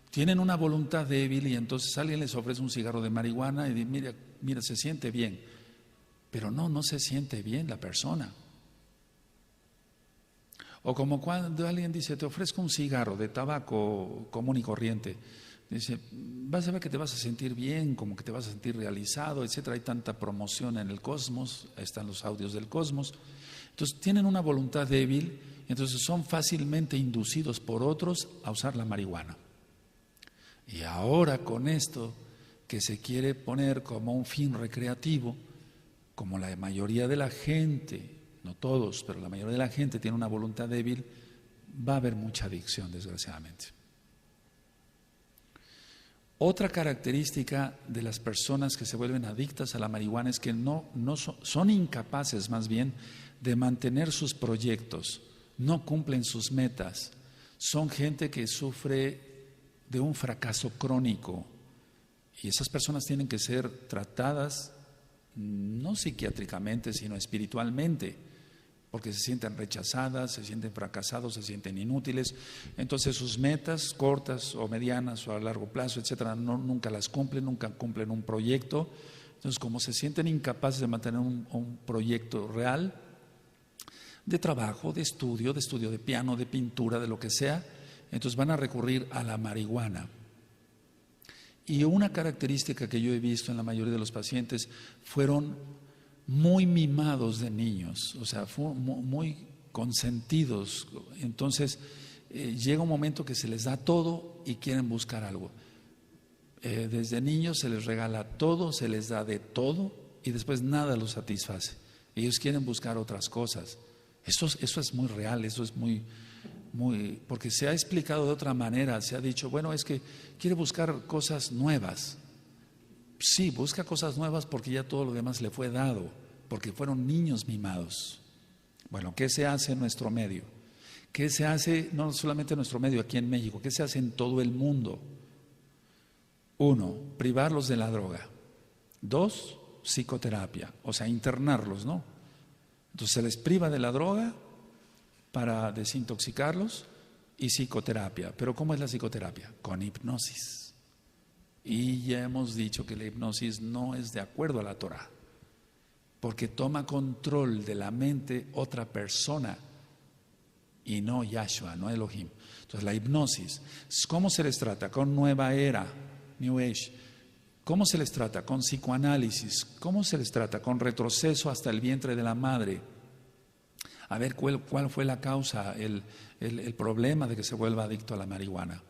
tienen una voluntad débil y entonces alguien les ofrece un cigarro de marihuana y dice, mira, se siente bien. Pero no se siente bien la persona. O como cuando alguien dice, te ofrezco un cigarro de tabaco común y corriente. Dice, vas a ver que te vas a sentir bien, como que te vas a sentir realizado, etcétera. Hay tanta promoción en el cosmos, están los audios del cosmos. Entonces tienen una voluntad débil, entonces son fácilmente inducidos por otros a usar la marihuana. Y ahora con esto que se quiere poner como un fin recreativo, como la mayoría de la gente, no todos, pero la mayoría de la gente tiene una voluntad débil, va a haber mucha adicción, desgraciadamente. Otra característica de las personas que se vuelven adictas a la marihuana es que son incapaces, más bien, de mantener sus proyectos, no cumplen sus metas. Son gente que sufre de un fracaso crónico y esas personas tienen que ser tratadas no psiquiátricamente, sino espiritualmente, porque se sienten rechazadas, se sienten fracasados, se sienten inútiles. Entonces sus metas cortas o medianas o a largo plazo, etcétera, nunca las cumplen, nunca cumplen un proyecto. Entonces, como se sienten incapaces de mantener un proyecto real de trabajo, de estudio de piano, de pintura, de lo que sea, entonces van a recurrir a la marihuana. Y una característica que yo he visto en la mayoría de los pacientes fueron muy mimados de niños, o sea, muy consentidos. Entonces llega un momento que se les da todo y quieren buscar algo. Desde niños se les regala todo, se les da de todo y después nada los satisface. Ellos quieren buscar otras cosas. Eso es muy real, eso es muy, porque se ha explicado de otra manera. Se ha dicho, bueno, es que quiere buscar cosas nuevas. Sí, busca cosas nuevas porque ya todo lo demás le fue dado, porque fueron niños mimados. Bueno, ¿qué se hace en nuestro medio? ¿Qué se hace no solamente en nuestro medio aquí en México? ¿Qué se hace en todo el mundo? 1, privarlos de la droga. 2, psicoterapia, o sea, internarlos, ¿no? Entonces se les priva de la droga para desintoxicarlos y psicoterapia. ¿Pero cómo es la psicoterapia? Con hipnosis. Y ya hemos dicho que la hipnosis no es de acuerdo a la Torah, porque toma control de la mente otra persona y no Yahshua, no Elohim. Entonces la hipnosis, ¿cómo se les trata? Con Nueva Era, New Age. ¿Cómo se les trata? Con psicoanálisis. ¿Cómo se les trata? Con retroceso hasta el vientre de la madre. A ver cuál fue la causa, el problema de que se vuelva adicto a la marihuana.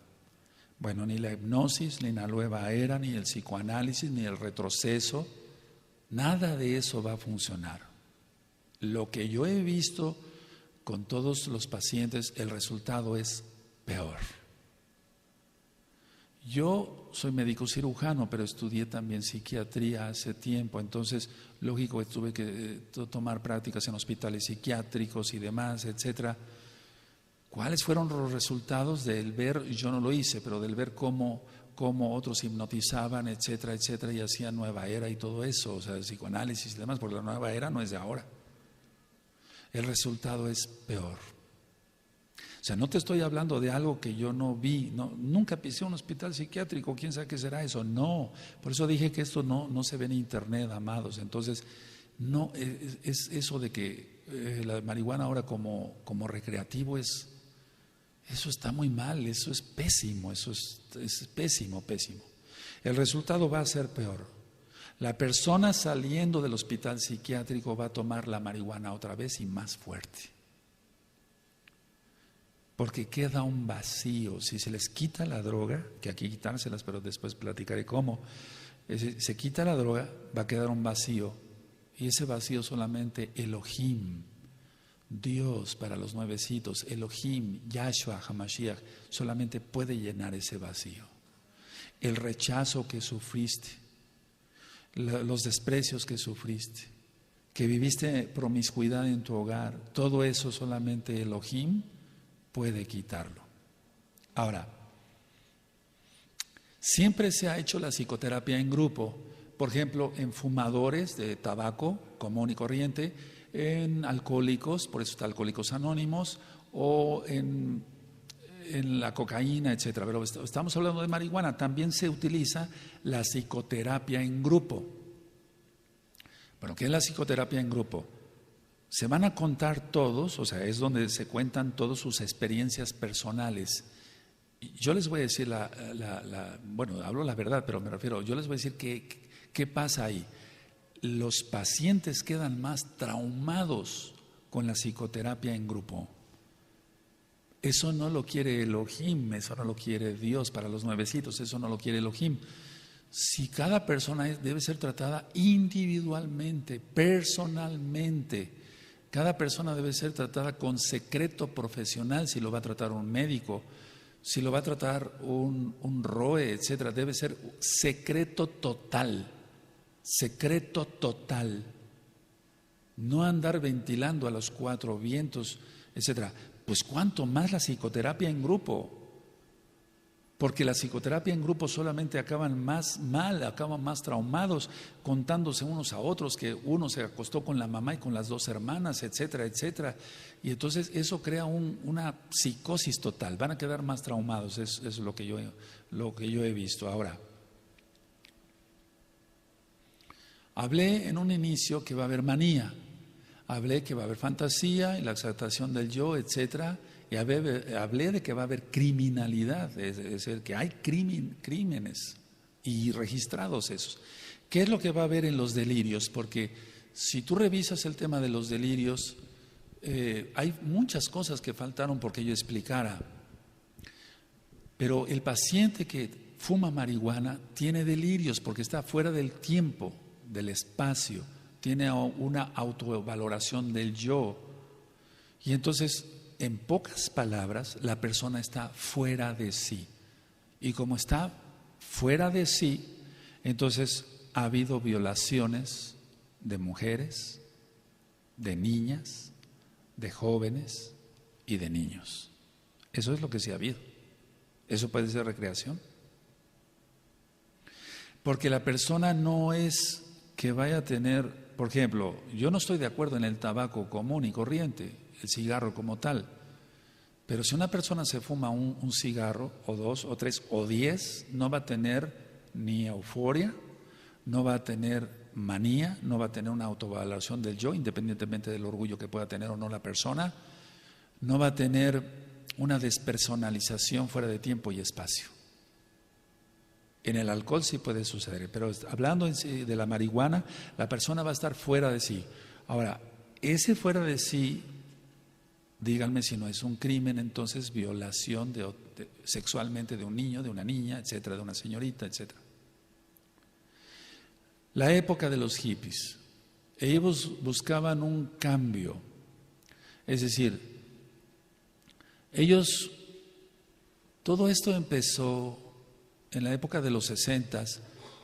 Bueno, ni la hipnosis, ni la nueva era, ni el psicoanálisis, ni el retroceso, nada de eso va a funcionar. Lo que yo he visto con todos los pacientes, el resultado es peor. Yo soy médico cirujano, pero estudié también psiquiatría hace tiempo, entonces, lógico que tuve que tomar prácticas en hospitales psiquiátricos y demás, etcétera. ¿Cuáles fueron los resultados del ver? Yo no lo hice, pero del ver cómo otros hipnotizaban, etcétera, etcétera, y hacían nueva era y todo eso, o sea, el psicoanálisis y demás, porque la nueva era no es de ahora. El resultado es peor. O sea, no te estoy hablando de algo que yo no vi, nunca pisé un hospital psiquiátrico, quién sabe qué será eso, no. Por eso dije que esto no se ve en internet, amados. Entonces, No, es eso de que la marihuana ahora como recreativo eso está muy mal, eso es pésimo, eso es pésimo, pésimo. El resultado va a ser peor. La persona saliendo del hospital psiquiátrico va a tomar la marihuana otra vez y más fuerte. Porque queda un vacío. Si se les quita la droga, que aquí quitárselas, pero después platicaré cómo, se quita la droga, va a quedar un vacío. Y ese vacío solamente Elohim, Dios para los nuevecitos, Elohim, Yahshua, Hamashiach, solamente puede llenar ese vacío. El rechazo que sufriste, los desprecios que sufriste, que viviste promiscuidad en tu hogar, todo eso solamente Elohim puede quitarlo. Ahora, siempre se ha hecho la psicoterapia en grupo, por ejemplo, en fumadores de tabaco común y corriente, en alcohólicos, por eso está Alcohólicos Anónimos, o en la cocaína, etcétera. Pero estamos hablando de marihuana, también se utiliza la psicoterapia en grupo. Bueno, ¿qué es la psicoterapia en grupo? Se van a contar todos, o sea, es donde se cuentan todas sus experiencias personales. Yo les voy a decir bueno, hablo la verdad, pero me refiero, yo les voy a decir qué pasa ahí. Los pacientes quedan más traumados con la psicoterapia en grupo. Eso no lo quiere Elohim, eso no lo quiere Dios para los nuevecitos, eso no lo quiere Elohim. Si cada persona debe ser tratada individualmente, personalmente, cada persona debe ser tratada con secreto profesional, si lo va a tratar un médico, si lo va a tratar un ROE, etcétera, debe ser secreto total, no andar ventilando a los cuatro vientos, etcétera. Pues cuánto más la psicoterapia en grupo, porque la psicoterapia en grupo solamente acaban más mal, acaban más traumados, contándose unos a otros que uno se acostó con la mamá y con las dos hermanas, etcétera, etcétera. Y entonces eso crea una psicosis total, van a quedar más traumados, es lo que yo he visto. Ahora, hablé en un inicio que va a haber manía. Hablé que va a haber fantasía y la exaltación del yo, etcétera, y hablé de que va a haber criminalidad, es decir, que hay crímenes y registrados esos. ¿Qué es lo que va a haber en los delirios? Porque si tú revisas el tema de los delirios, hay muchas cosas que faltaron porque yo explicara. Pero el paciente que fuma marihuana tiene delirios porque está fuera del tiempo, del espacio, tiene una autovaloración del yo. Y entonces, en pocas palabras, la persona está fuera de sí. Y como está fuera de sí, entonces ha habido violaciones de mujeres, de niñas, de jóvenes y de niños. Eso es lo que sí ha habido. ¿Eso puede ser recreación? Porque la persona no es que vaya a tener... Por ejemplo, yo no estoy de acuerdo en el tabaco común y corriente, el cigarro como tal, pero si una persona se fuma un cigarro, o dos, o tres, o 10, no va a tener ni euforia, no va a tener manía, no va a tener una autovaloración del yo, independientemente del orgullo que pueda tener o no la persona, no va a tener una despersonalización fuera de tiempo y espacio. En el alcohol sí puede suceder, pero hablando de la marihuana, la persona va a estar fuera de sí. Ahora, ese fuera de sí, díganme si no es un crimen, entonces violación sexualmente de un niño, de una niña, etcétera, de una señorita, etcétera. La época de los hippies, ellos buscaban un cambio, es decir, todo esto empezó en la época de los 60s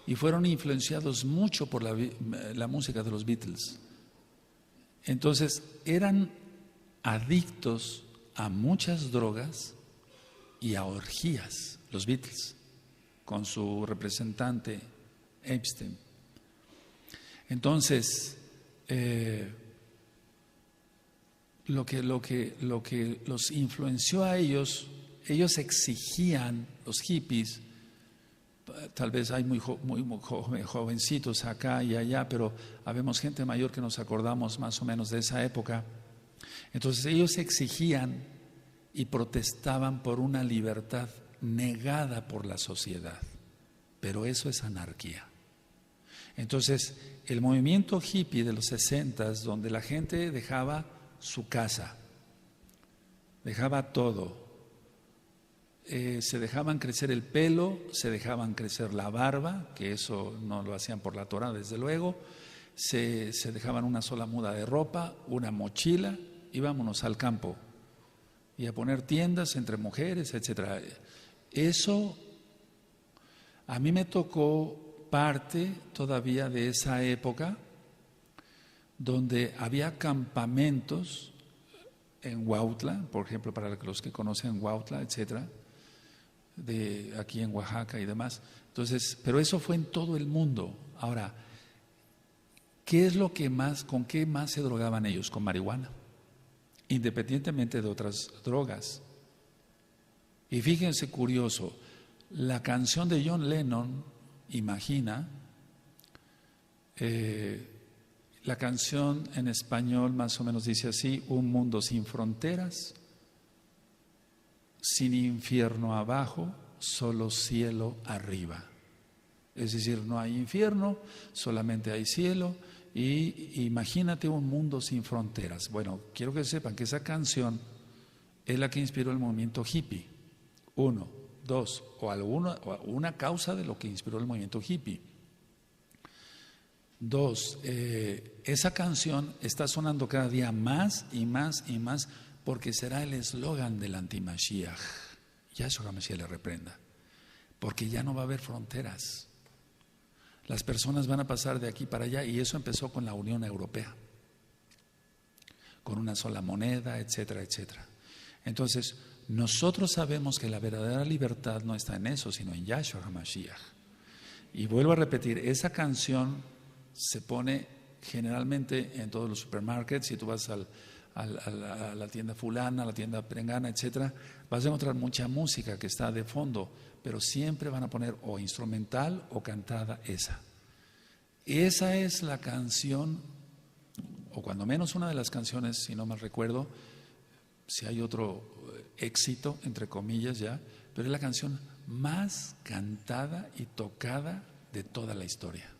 y fueron influenciados mucho por la música de los Beatles. Entonces eran adictos a muchas drogas y a orgías, los Beatles, con su representante Epstein. Entonces, lo que los influenció a ellos exigían, los hippies, tal vez hay muy jovencitos acá y allá, pero habemos gente mayor que nos acordamos más o menos de esa época. Entonces ellos exigían y protestaban por una libertad negada por la sociedad, pero eso es anarquía. Entonces el movimiento hippie de los 60s, donde la gente dejaba su casa, dejaba todo, se dejaban crecer el pelo, se dejaban crecer la barba, que eso no lo hacían por la Torah desde luego, se dejaban una sola muda de ropa, una mochila y vámonos al campo y a poner tiendas entre mujeres, etcétera. Eso a mí me tocó parte todavía de esa época donde había campamentos en Huautla, por ejemplo, para los que conocen Huautla, etcétera, de aquí en Oaxaca y demás. Entonces, pero eso fue en todo el mundo. Ahora, ¿qué es lo que más, con qué más se drogaban ellos? Con marihuana, independientemente de otras drogas. Y fíjense curioso, la canción de John Lennon, Imagina, la canción en español más o menos dice así: un mundo sin fronteras, sin infierno abajo, solo cielo arriba. Es decir, no hay infierno, solamente hay cielo. Y imagínate un mundo sin fronteras. Bueno, quiero que sepan que esa canción es la que inspiró el movimiento hippie. Uno, dos, o una causa de lo que inspiró el movimiento hippie. Dos, esa canción está sonando cada día más y más y más, porque será el eslogan del anti-Mashiach. Yahshua HaMashiach le reprenda. Porque ya no va a haber fronteras. Las personas van a pasar de aquí para allá, y eso empezó con la Unión Europea, con una sola moneda, etcétera, etcétera. Entonces, nosotros sabemos que la verdadera libertad no está en eso, sino en Yahshua HaMashiach. Y vuelvo a repetir, esa canción se pone generalmente en todos los supermarkets. Si tú vas a la tienda fulana, a la tienda prengana, etcétera, vas a encontrar mucha música que está de fondo, pero siempre van a poner o instrumental o cantada esa. Esa es la canción, o cuando menos una de las canciones, si no mal recuerdo, si hay otro éxito, entre comillas ya, pero es la canción más cantada y tocada de toda la historia.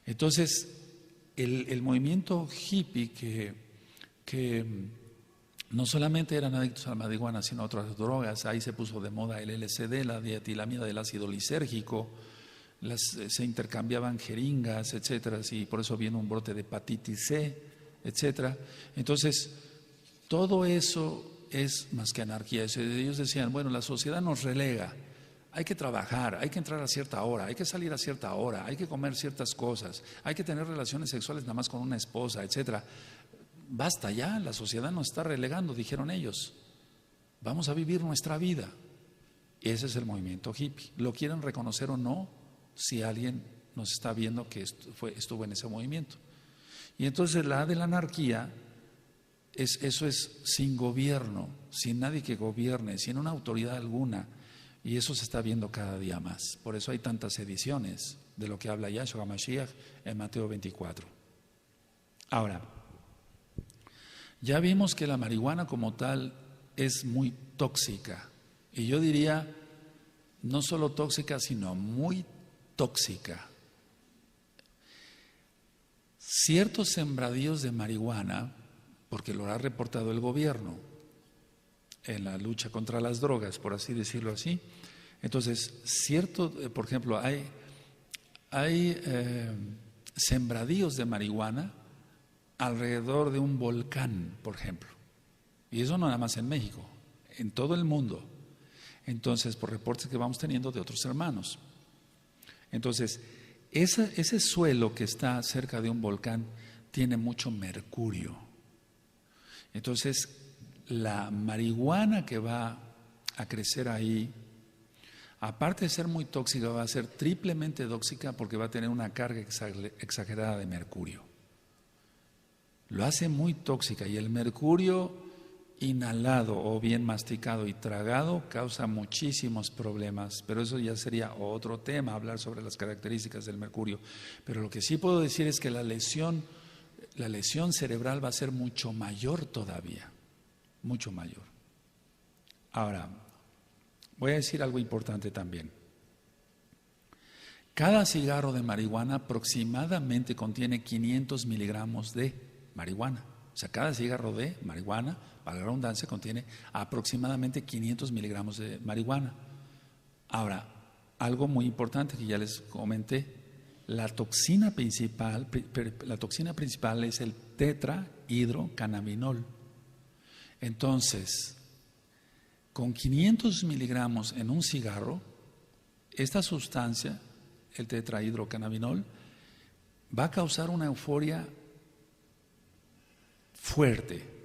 Entonces, el movimiento hippie que no solamente eran adictos a la marihuana, sino a otras drogas, ahí se puso de moda el LSD, la dietilamida del ácido lisérgico, se intercambiaban jeringas, etcétera, y por eso viene un brote de hepatitis C, etcétera. Entonces, todo eso es más que anarquía. Ellos decían, bueno, la sociedad nos relega, hay que trabajar, hay que entrar a cierta hora, hay que salir a cierta hora, hay que comer ciertas cosas, hay que tener relaciones sexuales nada más con una esposa, etcétera. Basta ya, la sociedad nos está relegando, dijeron ellos. Vamos a vivir nuestra vida. Ese es el movimiento hippie. Lo quieren reconocer o no, si alguien nos está viendo que estuvo en ese movimiento. Y entonces la de la anarquía, eso es sin gobierno, sin nadie que gobierne, sin una autoridad alguna. Y eso se está viendo cada día más. Por eso hay tantas ediciones de lo que habla Yahshua HaMashiach en Mateo 24. Ahora, ya vimos que la marihuana como tal es muy tóxica. Y yo diría, no solo tóxica, sino muy tóxica. Ciertos sembradíos de marihuana, porque lo ha reportado el gobierno en la lucha contra las drogas, por así decirlo así. Entonces, por ejemplo, hay sembradíos de marihuana alrededor de un volcán, por ejemplo. Y eso no nada más en México, en todo el mundo. Entonces, por reportes que vamos teniendo de otros hermanos. Entonces, ese suelo que está cerca de un volcán tiene mucho mercurio. Entonces, la marihuana que va a crecer ahí, aparte de ser muy tóxica, va a ser triplemente tóxica porque va a tener una carga exagerada de mercurio. Lo hace muy tóxica, y el mercurio inhalado o bien masticado y tragado causa muchísimos problemas, pero eso ya sería otro tema, hablar sobre las características del mercurio. Pero lo que sí puedo decir es que la lesión cerebral va a ser mucho mayor todavía, mucho mayor. Ahora, voy a decir algo importante también. Cada cigarro de marihuana aproximadamente contiene 500 miligramos de marihuana. O sea, cada cigarro de marihuana, para la redundancia, contiene aproximadamente 500 miligramos de marihuana. Ahora, algo muy importante que ya les comenté, la toxina principal es el tetrahidrocannabinol. Entonces, con 500 miligramos en un cigarro, esta sustancia, el tetrahidrocannabinol, va a causar una euforia fuerte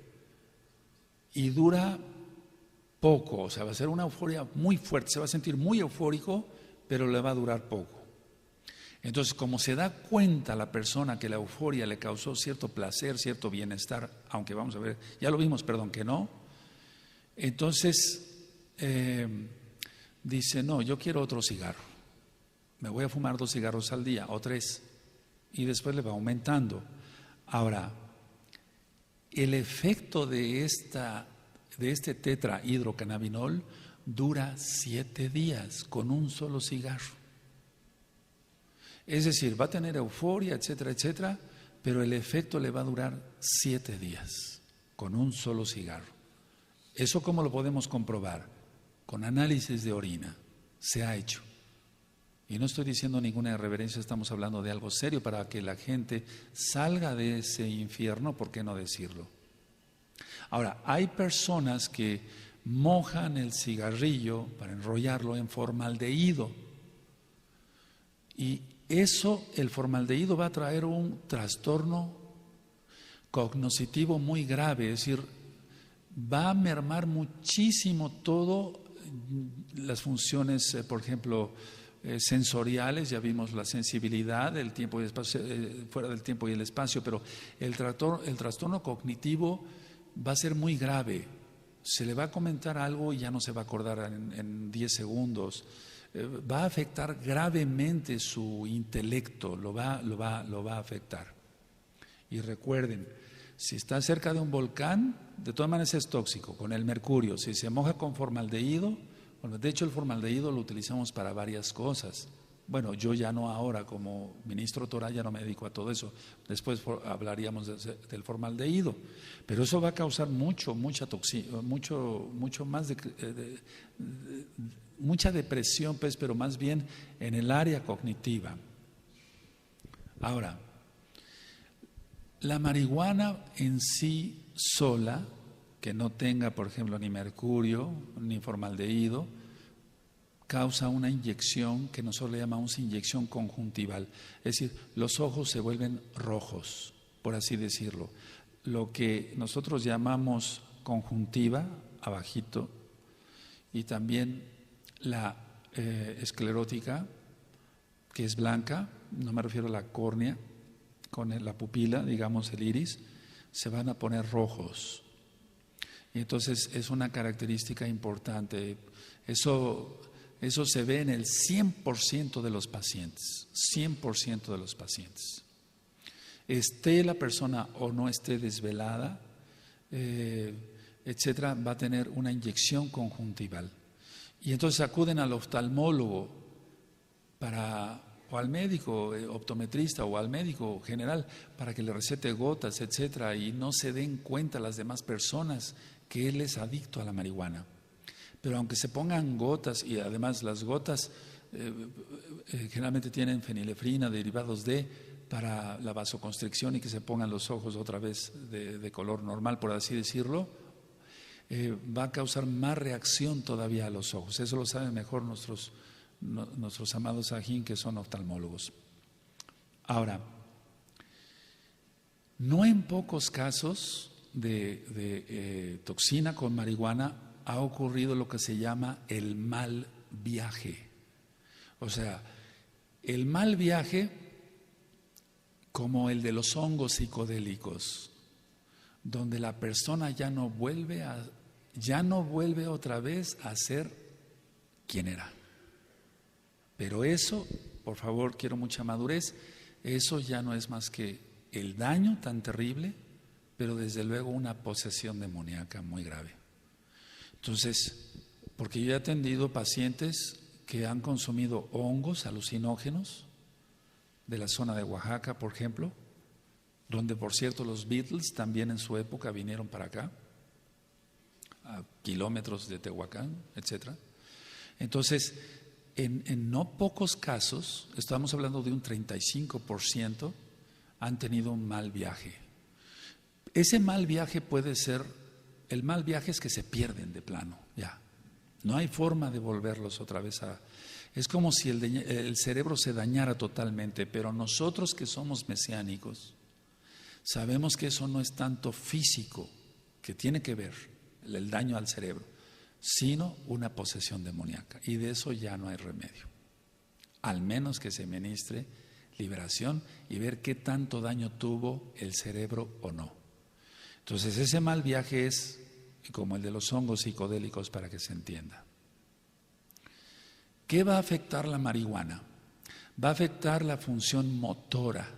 y dura poco, o sea, va a ser una euforia muy fuerte, se va a sentir muy eufórico, pero le va a durar poco. Entonces, como se da cuenta la persona que la euforia le causó cierto placer, cierto bienestar, aunque vamos a ver, ya lo vimos, perdón, que no, entonces dice, no, yo quiero otro cigarro, me voy a fumar 2 cigarros al día o 3, y después le va aumentando. Ahora, el efecto de este tetrahidrocannabinol dura 7 días con un solo cigarro. Es decir, va a tener euforia, etcétera, etcétera, pero el efecto le va a durar 7 días con un solo cigarro. ¿Eso cómo lo podemos comprobar? Con análisis de orina. Se ha hecho. Y no estoy diciendo ninguna irreverencia, estamos hablando de algo serio para que la gente salga de ese infierno, ¿por qué no decirlo? Ahora, hay personas que mojan el cigarrillo para enrollarlo en formaldehído. Y eso, el formaldehído va a traer un trastorno cognoscitivo muy grave, es decir, va a mermar muchísimo todo las funciones, por ejemplo, sensoriales, ya vimos la sensibilidad, el tiempo y el espacio, fuera del tiempo y el espacio, pero el trastorno cognitivo va a ser muy grave. Se le va a comentar algo y ya no se va a acordar en 10 segundos. Va a afectar gravemente su intelecto, lo va a afectar. Y recuerden, si está cerca de un volcán, de todas maneras es tóxico, con el mercurio. Si se moja con formaldehído, bueno, de hecho el formaldehído lo utilizamos para varias cosas. Bueno, yo ya no ahora, como ministro Torá ya no me dedico a todo eso. Después hablaríamos del formaldehído. Pero eso va a causar mucha más mucha depresión, pues, pero más bien en el área cognitiva. Ahora, la marihuana en sí sola, que no tenga, por ejemplo, ni mercurio, ni formaldehído, causa una inyección que nosotros le llamamos inyección conjuntival. Es decir, los ojos se vuelven rojos, por así decirlo. Lo que nosotros llamamos conjuntiva, abajito, y también la esclerótica, que es blanca, no me refiero a la córnea, con la pupila, digamos el iris, se van a poner rojos. Y entonces es una característica importante. Eso se ve en el 100% de los pacientes, 100% de los pacientes. Esté la persona o no esté desvelada, etcétera, va a tener una inyección conjuntival. Y entonces acuden al oftalmólogo o al médico optometrista o al médico general para que le recete gotas, etcétera, y no se den cuenta las demás personas que él es adicto a la marihuana. Pero aunque se pongan gotas, y además las gotas generalmente tienen fenilefrina, derivados para la vasoconstricción y que se pongan los ojos otra vez de color normal, por así decirlo, va a causar más reacción todavía a los ojos. Eso lo saben mejor nuestros amados ajín, que son oftalmólogos. Ahora, no en pocos casos de toxina con marihuana ha ocurrido lo que se llama el mal viaje. O sea, el mal viaje como el de los hongos psicodélicos. donde la persona ya no vuelve otra vez a ser quien era. Pero eso, por favor, quiero mucha madurez, eso ya no es más que el daño tan terrible, pero desde luego una posesión demoníaca muy grave. Entonces, porque yo he atendido pacientes que han consumido hongos alucinógenos de la zona de Oaxaca, por ejemplo, donde por cierto los Beatles también en su época vinieron para acá, a kilómetros de Tehuacán, etcétera. Entonces, en no pocos casos, estamos hablando de un 35%, han tenido un mal viaje. Ese mal viaje puede ser, el mal viaje es que se pierden de plano, ya. No hay forma de volverlos otra vez a... Es como si el cerebro se dañara totalmente, pero nosotros que somos mesiánicos, sabemos que eso no es tanto físico, que tiene que ver el daño al cerebro, sino una posesión demoníaca. Y de eso ya no hay remedio. Al menos que se ministre liberación y ver qué tanto daño tuvo el cerebro o no. Entonces ese mal viaje es como el de los hongos psicodélicos, para que se entienda. ¿Qué va a afectar la marihuana? Va a afectar la función motora.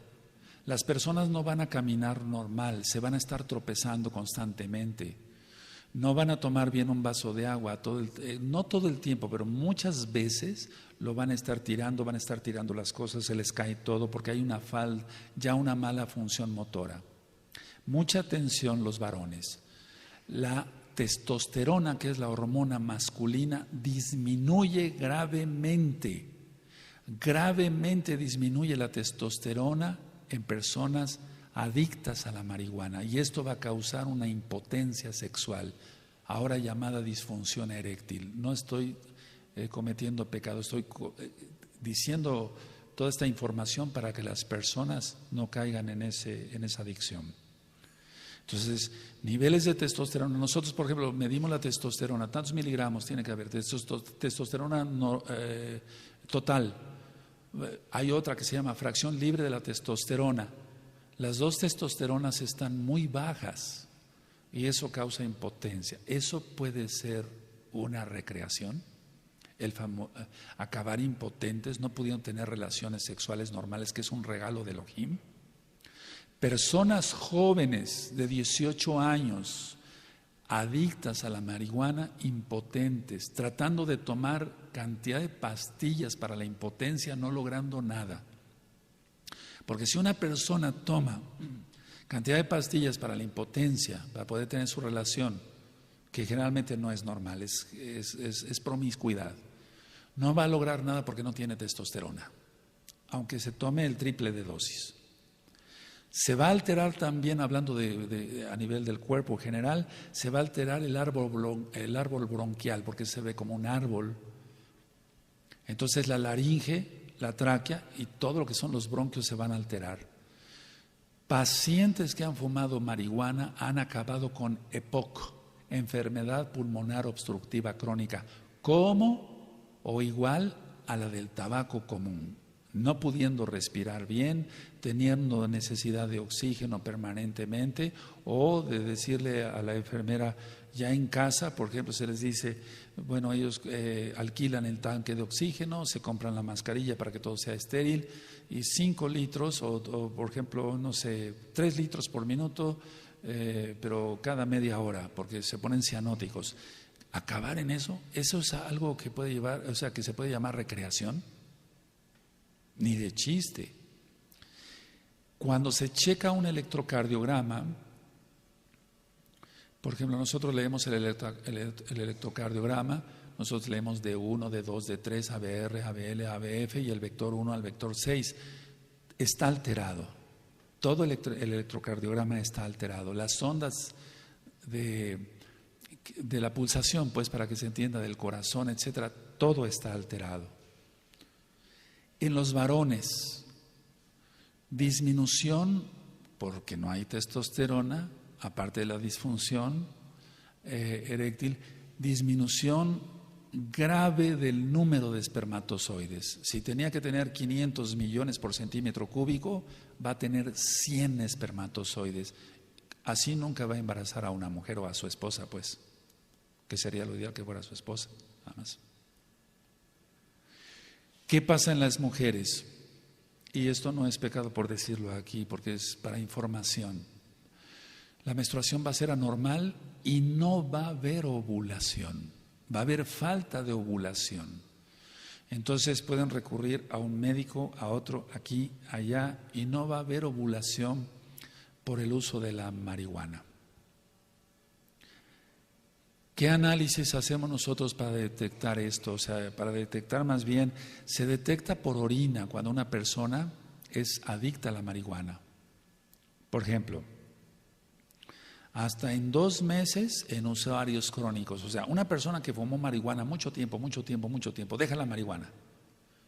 Las personas no van a caminar normal, se van a estar tropezando constantemente. No van a tomar bien un vaso de agua, no todo el tiempo, pero muchas veces lo van a estar tirando las cosas, se les cae todo porque hay ya una mala función motora. Mucha atención los varones. La testosterona, que es la hormona masculina, disminuye gravemente. Gravemente disminuye la testosterona en personas adictas a la marihuana, y esto va a causar una impotencia sexual, ahora llamada disfunción eréctil. No estoy cometiendo pecado, estoy diciendo toda esta información para que las personas no caigan en esa adicción. Entonces, niveles de testosterona, nosotros por ejemplo medimos la testosterona, tantos miligramos tiene que haber, testosterona total. Hay otra que se llama fracción libre de la testosterona. Las dos testosteronas están muy bajas y eso causa impotencia. Eso puede ser una recreación, acabar impotentes, no pudiendo tener relaciones sexuales normales, que es un regalo de Elohim. Personas jóvenes de 18 años, adictas a la marihuana, impotentes, tratando de tomar cantidad de pastillas para la impotencia, no logrando nada. Porque si una persona toma cantidad de pastillas para la impotencia, para poder tener su relación, que generalmente no es normal, es promiscuidad, no va a lograr nada porque no tiene testosterona, aunque se tome el triple de dosis. Se va a alterar también, hablando a nivel del cuerpo general, se va a alterar el árbol bronquial, porque se ve como un árbol. Entonces la laringe, la tráquea y todo lo que son los bronquios se van a alterar. Pacientes que han fumado marihuana han acabado con EPOC, enfermedad pulmonar obstructiva crónica, como o igual a la del tabaco común, no pudiendo respirar bien, teniendo necesidad de oxígeno permanentemente, o de decirle a la enfermera ya en casa, por ejemplo, se les dice, bueno, ellos alquilan el tanque de oxígeno, se compran la mascarilla para que todo sea estéril, y 5 litros o por ejemplo, no sé, 3 litros por minuto, pero cada media hora, porque se ponen cianóticos. Acabar en eso es algo que puede llevar, o sea, que se puede llamar recreación. Ni de chiste. Cuando se checa un electrocardiograma, por ejemplo, nosotros leemos el electrocardiograma, nosotros leemos D1, D2, D3, ABR, ABL, ABF y el vector 1 al vector 6. Está alterado. Todo el electrocardiograma está alterado. Las ondas de la pulsación, pues para que se entienda, del corazón, etcétera, todo está alterado. En los varones, disminución porque no hay testosterona, aparte de la disfunción eréctil, disminución grave del número de espermatozoides. Si tenía que tener 500 millones por centímetro cúbico, va a tener 100 espermatozoides. Así nunca va a embarazar a una mujer o a su esposa, pues, que sería lo ideal que fuera su esposa, nada más. ¿Qué pasa en las mujeres? Y esto no es pecado por decirlo aquí, porque es para información. La menstruación va a ser anormal y no va a haber ovulación, va a haber falta de ovulación. Entonces pueden recurrir a un médico, a otro, aquí, allá, y no va a haber ovulación por el uso de la marihuana. ¿Qué análisis hacemos nosotros para detectar esto? O sea, para detectar más bien, se detecta por orina cuando una persona es adicta a la marihuana. Por ejemplo, hasta en 2 meses en usuarios crónicos. O sea, una persona que fumó marihuana mucho tiempo, deja la marihuana.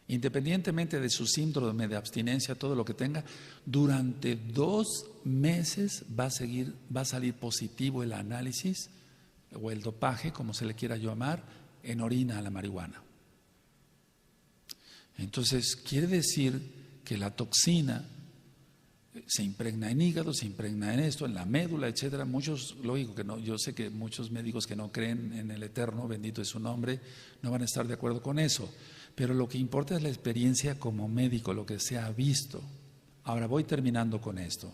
Independientemente de su síndrome de abstinencia, todo lo que tenga, durante 2 meses va a salir positivo el análisis o el dopaje, como se le quiera llamar, en orina a la marihuana. Entonces, quiere decir que la toxina se impregna en hígado, se impregna en esto, en la médula, etcétera. Muchos, lógico que no, yo sé que muchos médicos que no creen en el Eterno, bendito es su nombre, no van a estar de acuerdo con eso. Pero lo que importa es la experiencia como médico, lo que se ha visto. Ahora voy terminando con esto.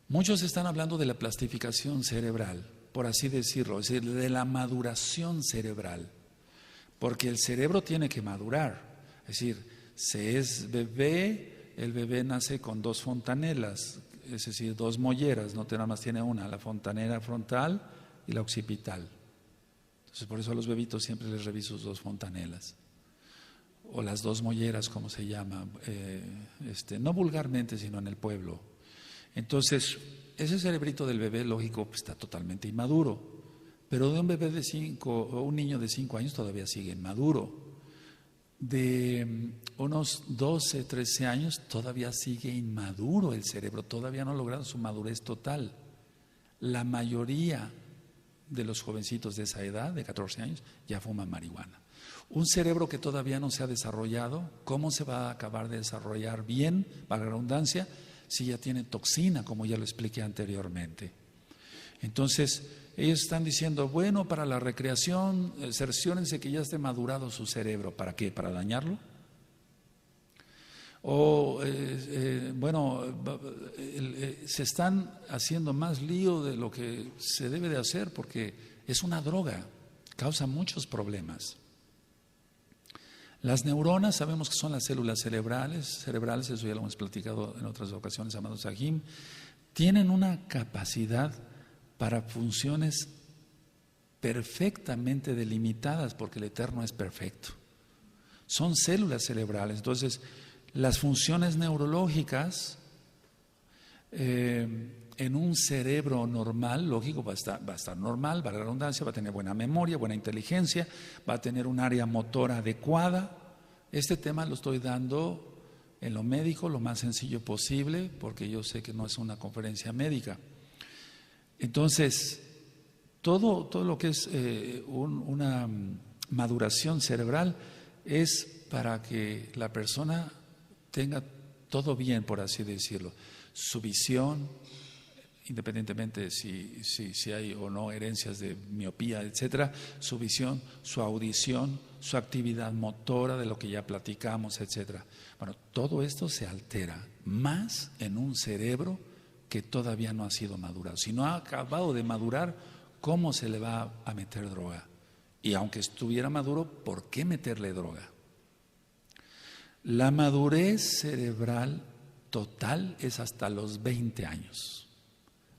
Muchos están hablando de la plastificación cerebral, por así decirlo, es decir, de la maduración cerebral, porque el cerebro tiene que madurar. Es decir, se es bebé, el bebé nace con 2 fontanelas, es decir, 2 molleras, no nada más tiene una, la fontanela frontal y la occipital. Entonces, por eso a los bebitos siempre les reviso sus 2 fontanelas, o las 2 molleras, como se llama, no vulgarmente, sino en el pueblo. Entonces, ese cerebrito del bebé, lógico, pues, está totalmente inmaduro, pero de un bebé de 5 o un niño de 5 años todavía sigue inmaduro. De unos 12, 13 años todavía sigue inmaduro el cerebro, todavía no ha logrado su madurez total. La mayoría de los jovencitos de esa edad, de 14 años, ya fuman marihuana. Un cerebro que todavía no se ha desarrollado, ¿cómo se va a acabar de desarrollar bien, para la redundancia, si ya tiene toxina, como ya lo expliqué anteriormente? Entonces, ellos están diciendo, bueno, para la recreación, cerciórense que ya esté madurado su cerebro. ¿Para qué? ¿Para dañarlo? O, se están haciendo más lío de lo que se debe de hacer porque es una droga, causa muchos problemas. Las neuronas, sabemos que son las células cerebrales, eso ya lo hemos platicado en otras ocasiones, amados Sahim, tienen una capacidad para funciones perfectamente delimitadas, porque el Eterno es perfecto. Son células cerebrales, entonces las funciones neurológicas en un cerebro normal, lógico, va a estar normal, va a la redundancia, va a tener buena memoria, buena inteligencia, va a tener un área motora adecuada. Este tema lo estoy dando en lo médico lo más sencillo posible, porque yo sé que no es una conferencia médica. Entonces, todo lo que es una maduración cerebral es para que la persona tenga todo bien, por así decirlo. Su visión, independientemente si hay o no herencias de miopía, etcétera, su visión, su audición, su actividad motora, de lo que ya platicamos, etcétera. Bueno, todo esto se altera más en un cerebro que todavía no ha sido madurado. Si no ha acabado de madurar, ¿cómo se le va a meter droga? Y aunque estuviera maduro, ¿por qué meterle droga? La madurez cerebral total es hasta los 20 años.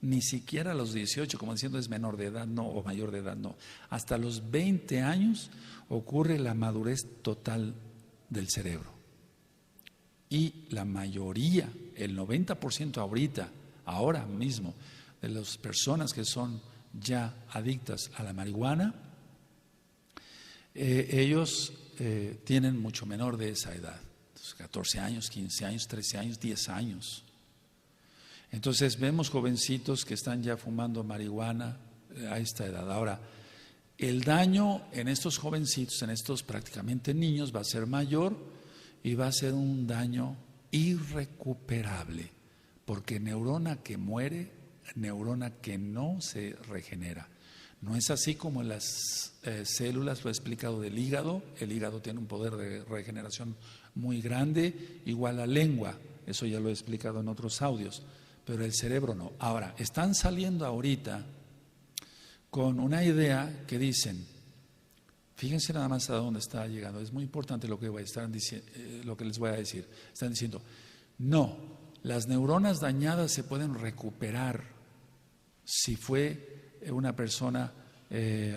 Ni siquiera a los 18, como diciendo es menor de edad, no, o mayor de edad, no. Hasta los 20 años ocurre la madurez total del cerebro. Y la mayoría, el 90% ahora mismo, de las personas que son ya adictas a la marihuana, ellos tienen mucho menor de esa edad. 14 años, 15 años, 13 años, 10 años. Entonces vemos jovencitos que están ya fumando marihuana a esta edad. Ahora, el daño en estos jovencitos, en estos prácticamente niños, va a ser mayor y va a ser un daño irrecuperable, porque neurona que muere, neurona que no se regenera. No es así como en las células, lo he explicado del hígado. El hígado tiene un poder de regeneración muy grande, igual la lengua, eso ya lo he explicado en otros audios, pero el cerebro no. Ahora, están saliendo ahorita con una idea que dicen, fíjense nada más a dónde está llegando, es muy importante lo que les voy a decir. Están diciendo, no, las neuronas dañadas se pueden recuperar si fue una persona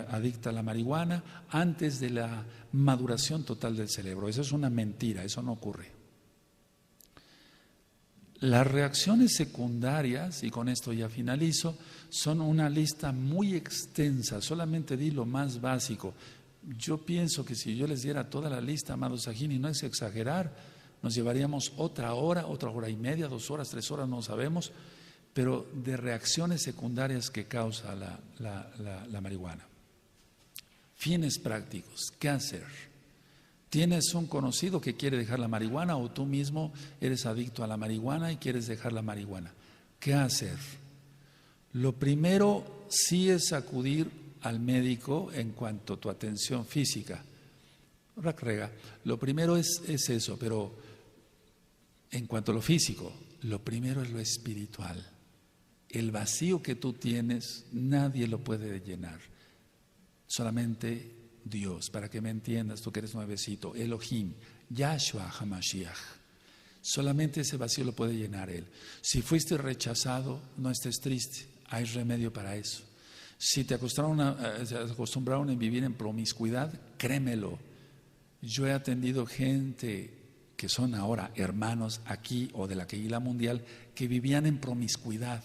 adicta a la marihuana antes de la maduración total del cerebro. Eso es una mentira, eso no ocurre. Las reacciones secundarias, y con esto ya finalizo, son una lista muy extensa, solamente di lo más básico. Yo pienso que si yo les diera toda la lista, amado Sajini, no es exagerar, nos llevaríamos otra hora y media, 2 horas, 3 horas, no sabemos, pero de reacciones secundarias que causa la marihuana. Fines prácticos, ¿qué hacer? ¿Tienes un conocido que quiere dejar la marihuana o tú mismo eres adicto a la marihuana y quieres dejar la marihuana? ¿Qué hacer? Lo primero sí es acudir al médico en cuanto a tu atención física. Lo primero es eso, pero en cuanto a lo físico, lo primero es lo espiritual. El vacío que tú tienes, nadie lo puede llenar. Solamente Dios, para que me entiendas, tú que eres nuevecito, Elohim, Yahshua HaMashiach. Solamente ese vacío lo puede llenar Él. Si fuiste rechazado, no estés triste, hay remedio para eso. Si te acostumbraron a vivir en promiscuidad, créemelo. Yo he atendido gente que son ahora hermanos aquí o de la Kehilá Mundial que vivían en promiscuidad.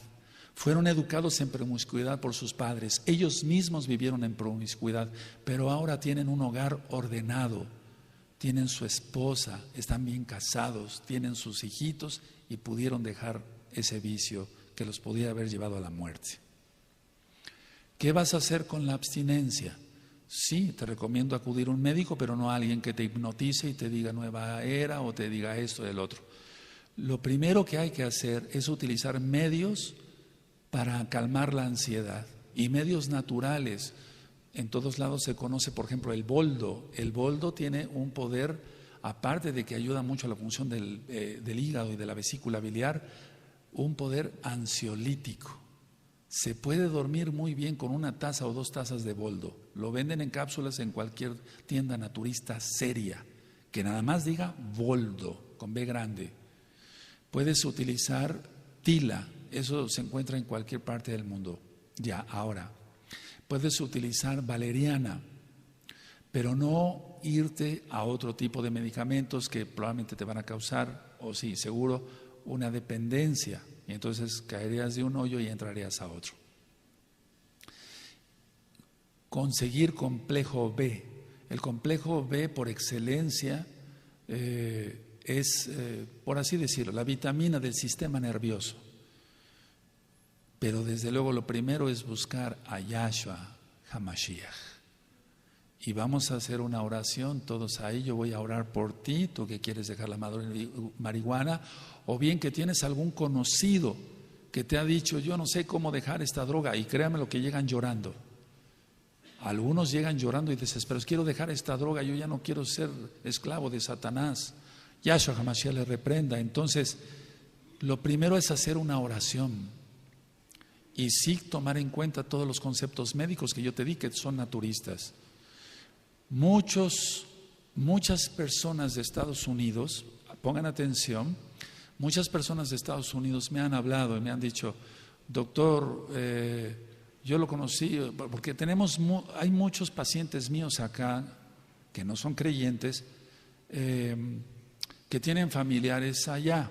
Fueron educados en promiscuidad por sus padres, ellos mismos vivieron en promiscuidad, pero ahora tienen un hogar ordenado, tienen su esposa, están bien casados, tienen sus hijitos y pudieron dejar ese vicio que los podía haber llevado a la muerte. ¿Qué vas a hacer con la abstinencia? Sí, te recomiendo acudir a un médico, pero no a alguien que te hipnotice y te diga nueva era o te diga esto y el otro. Lo primero que hay que hacer es utilizar medios para calmar la ansiedad y medios naturales. En todos lados se conoce, por ejemplo, el boldo. El boldo tiene un poder, aparte de que ayuda mucho a la función del hígado y de la vesícula biliar, un poder ansiolítico. Se puede dormir muy bien con 1 taza o 2 tazas de boldo. Lo venden en cápsulas en cualquier tienda naturista seria, que nada más diga boldo, con B grande. Puedes utilizar tila. Eso se encuentra en cualquier parte del mundo. Ya, ahora, puedes utilizar valeriana, pero no irte a otro tipo de medicamentos que probablemente te van a causar, o sí, seguro, una dependencia. Y entonces caerías de un hoyo y entrarías a otro. Conseguir complejo B. El complejo B por excelencia es, por así decirlo, la vitamina del sistema nervioso. Pero desde luego lo primero es buscar a Yahshua HaMashiach. Y vamos a hacer una oración todos ahí. Yo voy a orar por ti, tú que quieres dejar la marihuana, o bien que tienes algún conocido que te ha dicho, yo no sé cómo dejar esta droga, y créame lo que llegan llorando. Algunos llegan llorando y desesperados, quiero dejar esta droga, yo ya no quiero ser esclavo de Satanás. Yahshua HaMashiach le reprenda. Entonces, lo primero es hacer una oración. Y sí tomar en cuenta todos los conceptos médicos que yo te di, que son naturistas. Muchas personas de Estados Unidos, pongan atención, muchas personas de Estados Unidos me han hablado y me han dicho, doctor, yo lo conocí, porque hay muchos pacientes míos acá que no son creyentes, que tienen familiares allá.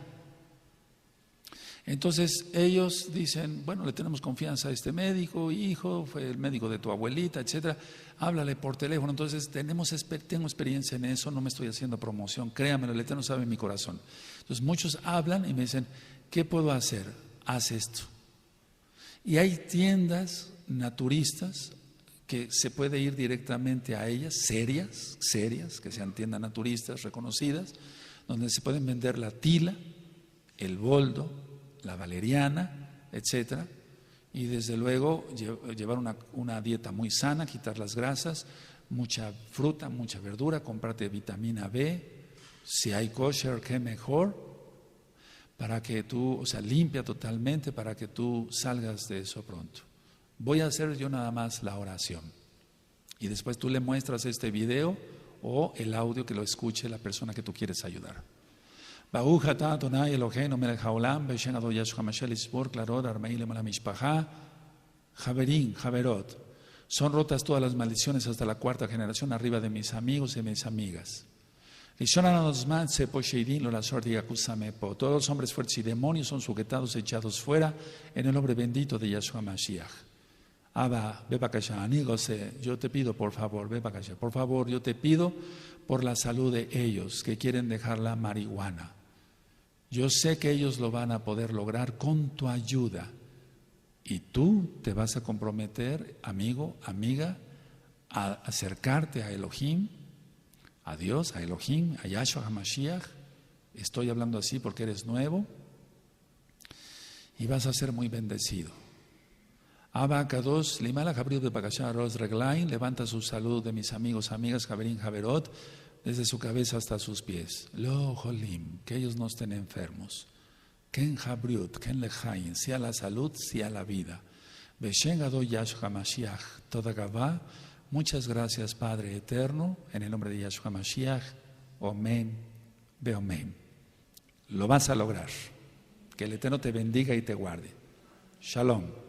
Entonces ellos dicen, bueno, le tenemos confianza a este médico, hijo, fue el médico de tu abuelita, etcétera, háblale por teléfono. Entonces tengo experiencia en eso, no me estoy haciendo promoción, créanmelo, el Eterno sabe mi corazón. Entonces muchos hablan y me dicen, ¿qué puedo hacer? Haz esto. Y hay tiendas naturistas que se puede ir directamente a ellas, serias, que sean tiendas naturistas reconocidas, donde se pueden vender la tila, el boldo, la valeriana, etc. Y desde luego llevar una dieta muy sana, quitar las grasas, mucha fruta, mucha verdura, comprarte vitamina B, si hay kosher, qué mejor, para que tú, limpia totalmente para que tú salgas de eso pronto. Voy a hacer yo nada más la oración y después tú le muestras este video o el audio que lo escuche la persona que tú quieres ayudar. Baruch atah Adonai Eloheinu melech haolam b'shem Adonai Yeshua HaMashiach lisbor clarot armeilem la mishpacha Javerín, Javerot. Son rotas todas las maldiciones hasta la 4ª generación arriba de mis amigos y mis amigas. Todos los hombres fuertes y demonios son sujetados, echados fuera en el nombre bendito de Yeshua Mashiach. Abba, Bebakasha, yo te pido por favor, Bebakasha, por favor, yo te pido por la salud de ellos que quieren dejar la marihuana. Yo sé que ellos lo van a poder lograr con tu ayuda. Y tú te vas a comprometer, amigo, amiga, a acercarte a Elohim, a Dios, a Elohim, a Yahshua HaMashiach. Estoy hablando así porque eres nuevo y vas a ser muy bendecido. Abba Kadosh, Limala Jabriel de Bakashah Ros Reglain, levanta su salud de mis amigos, amigas, Javerín, Javerot, desde su cabeza hasta sus pies. Lo Jolim, que ellos no estén enfermos. Ken Jabriut, Ken Lejain, sea la salud, sea la vida. Beshen Ado Yahshua HaMashiach, toda Gavá. Muchas gracias, Padre eterno, en el nombre de Yahshua HaMashiach. Omen, Beomen. Lo vas a lograr. Que el Eterno te bendiga y te guarde. Shalom.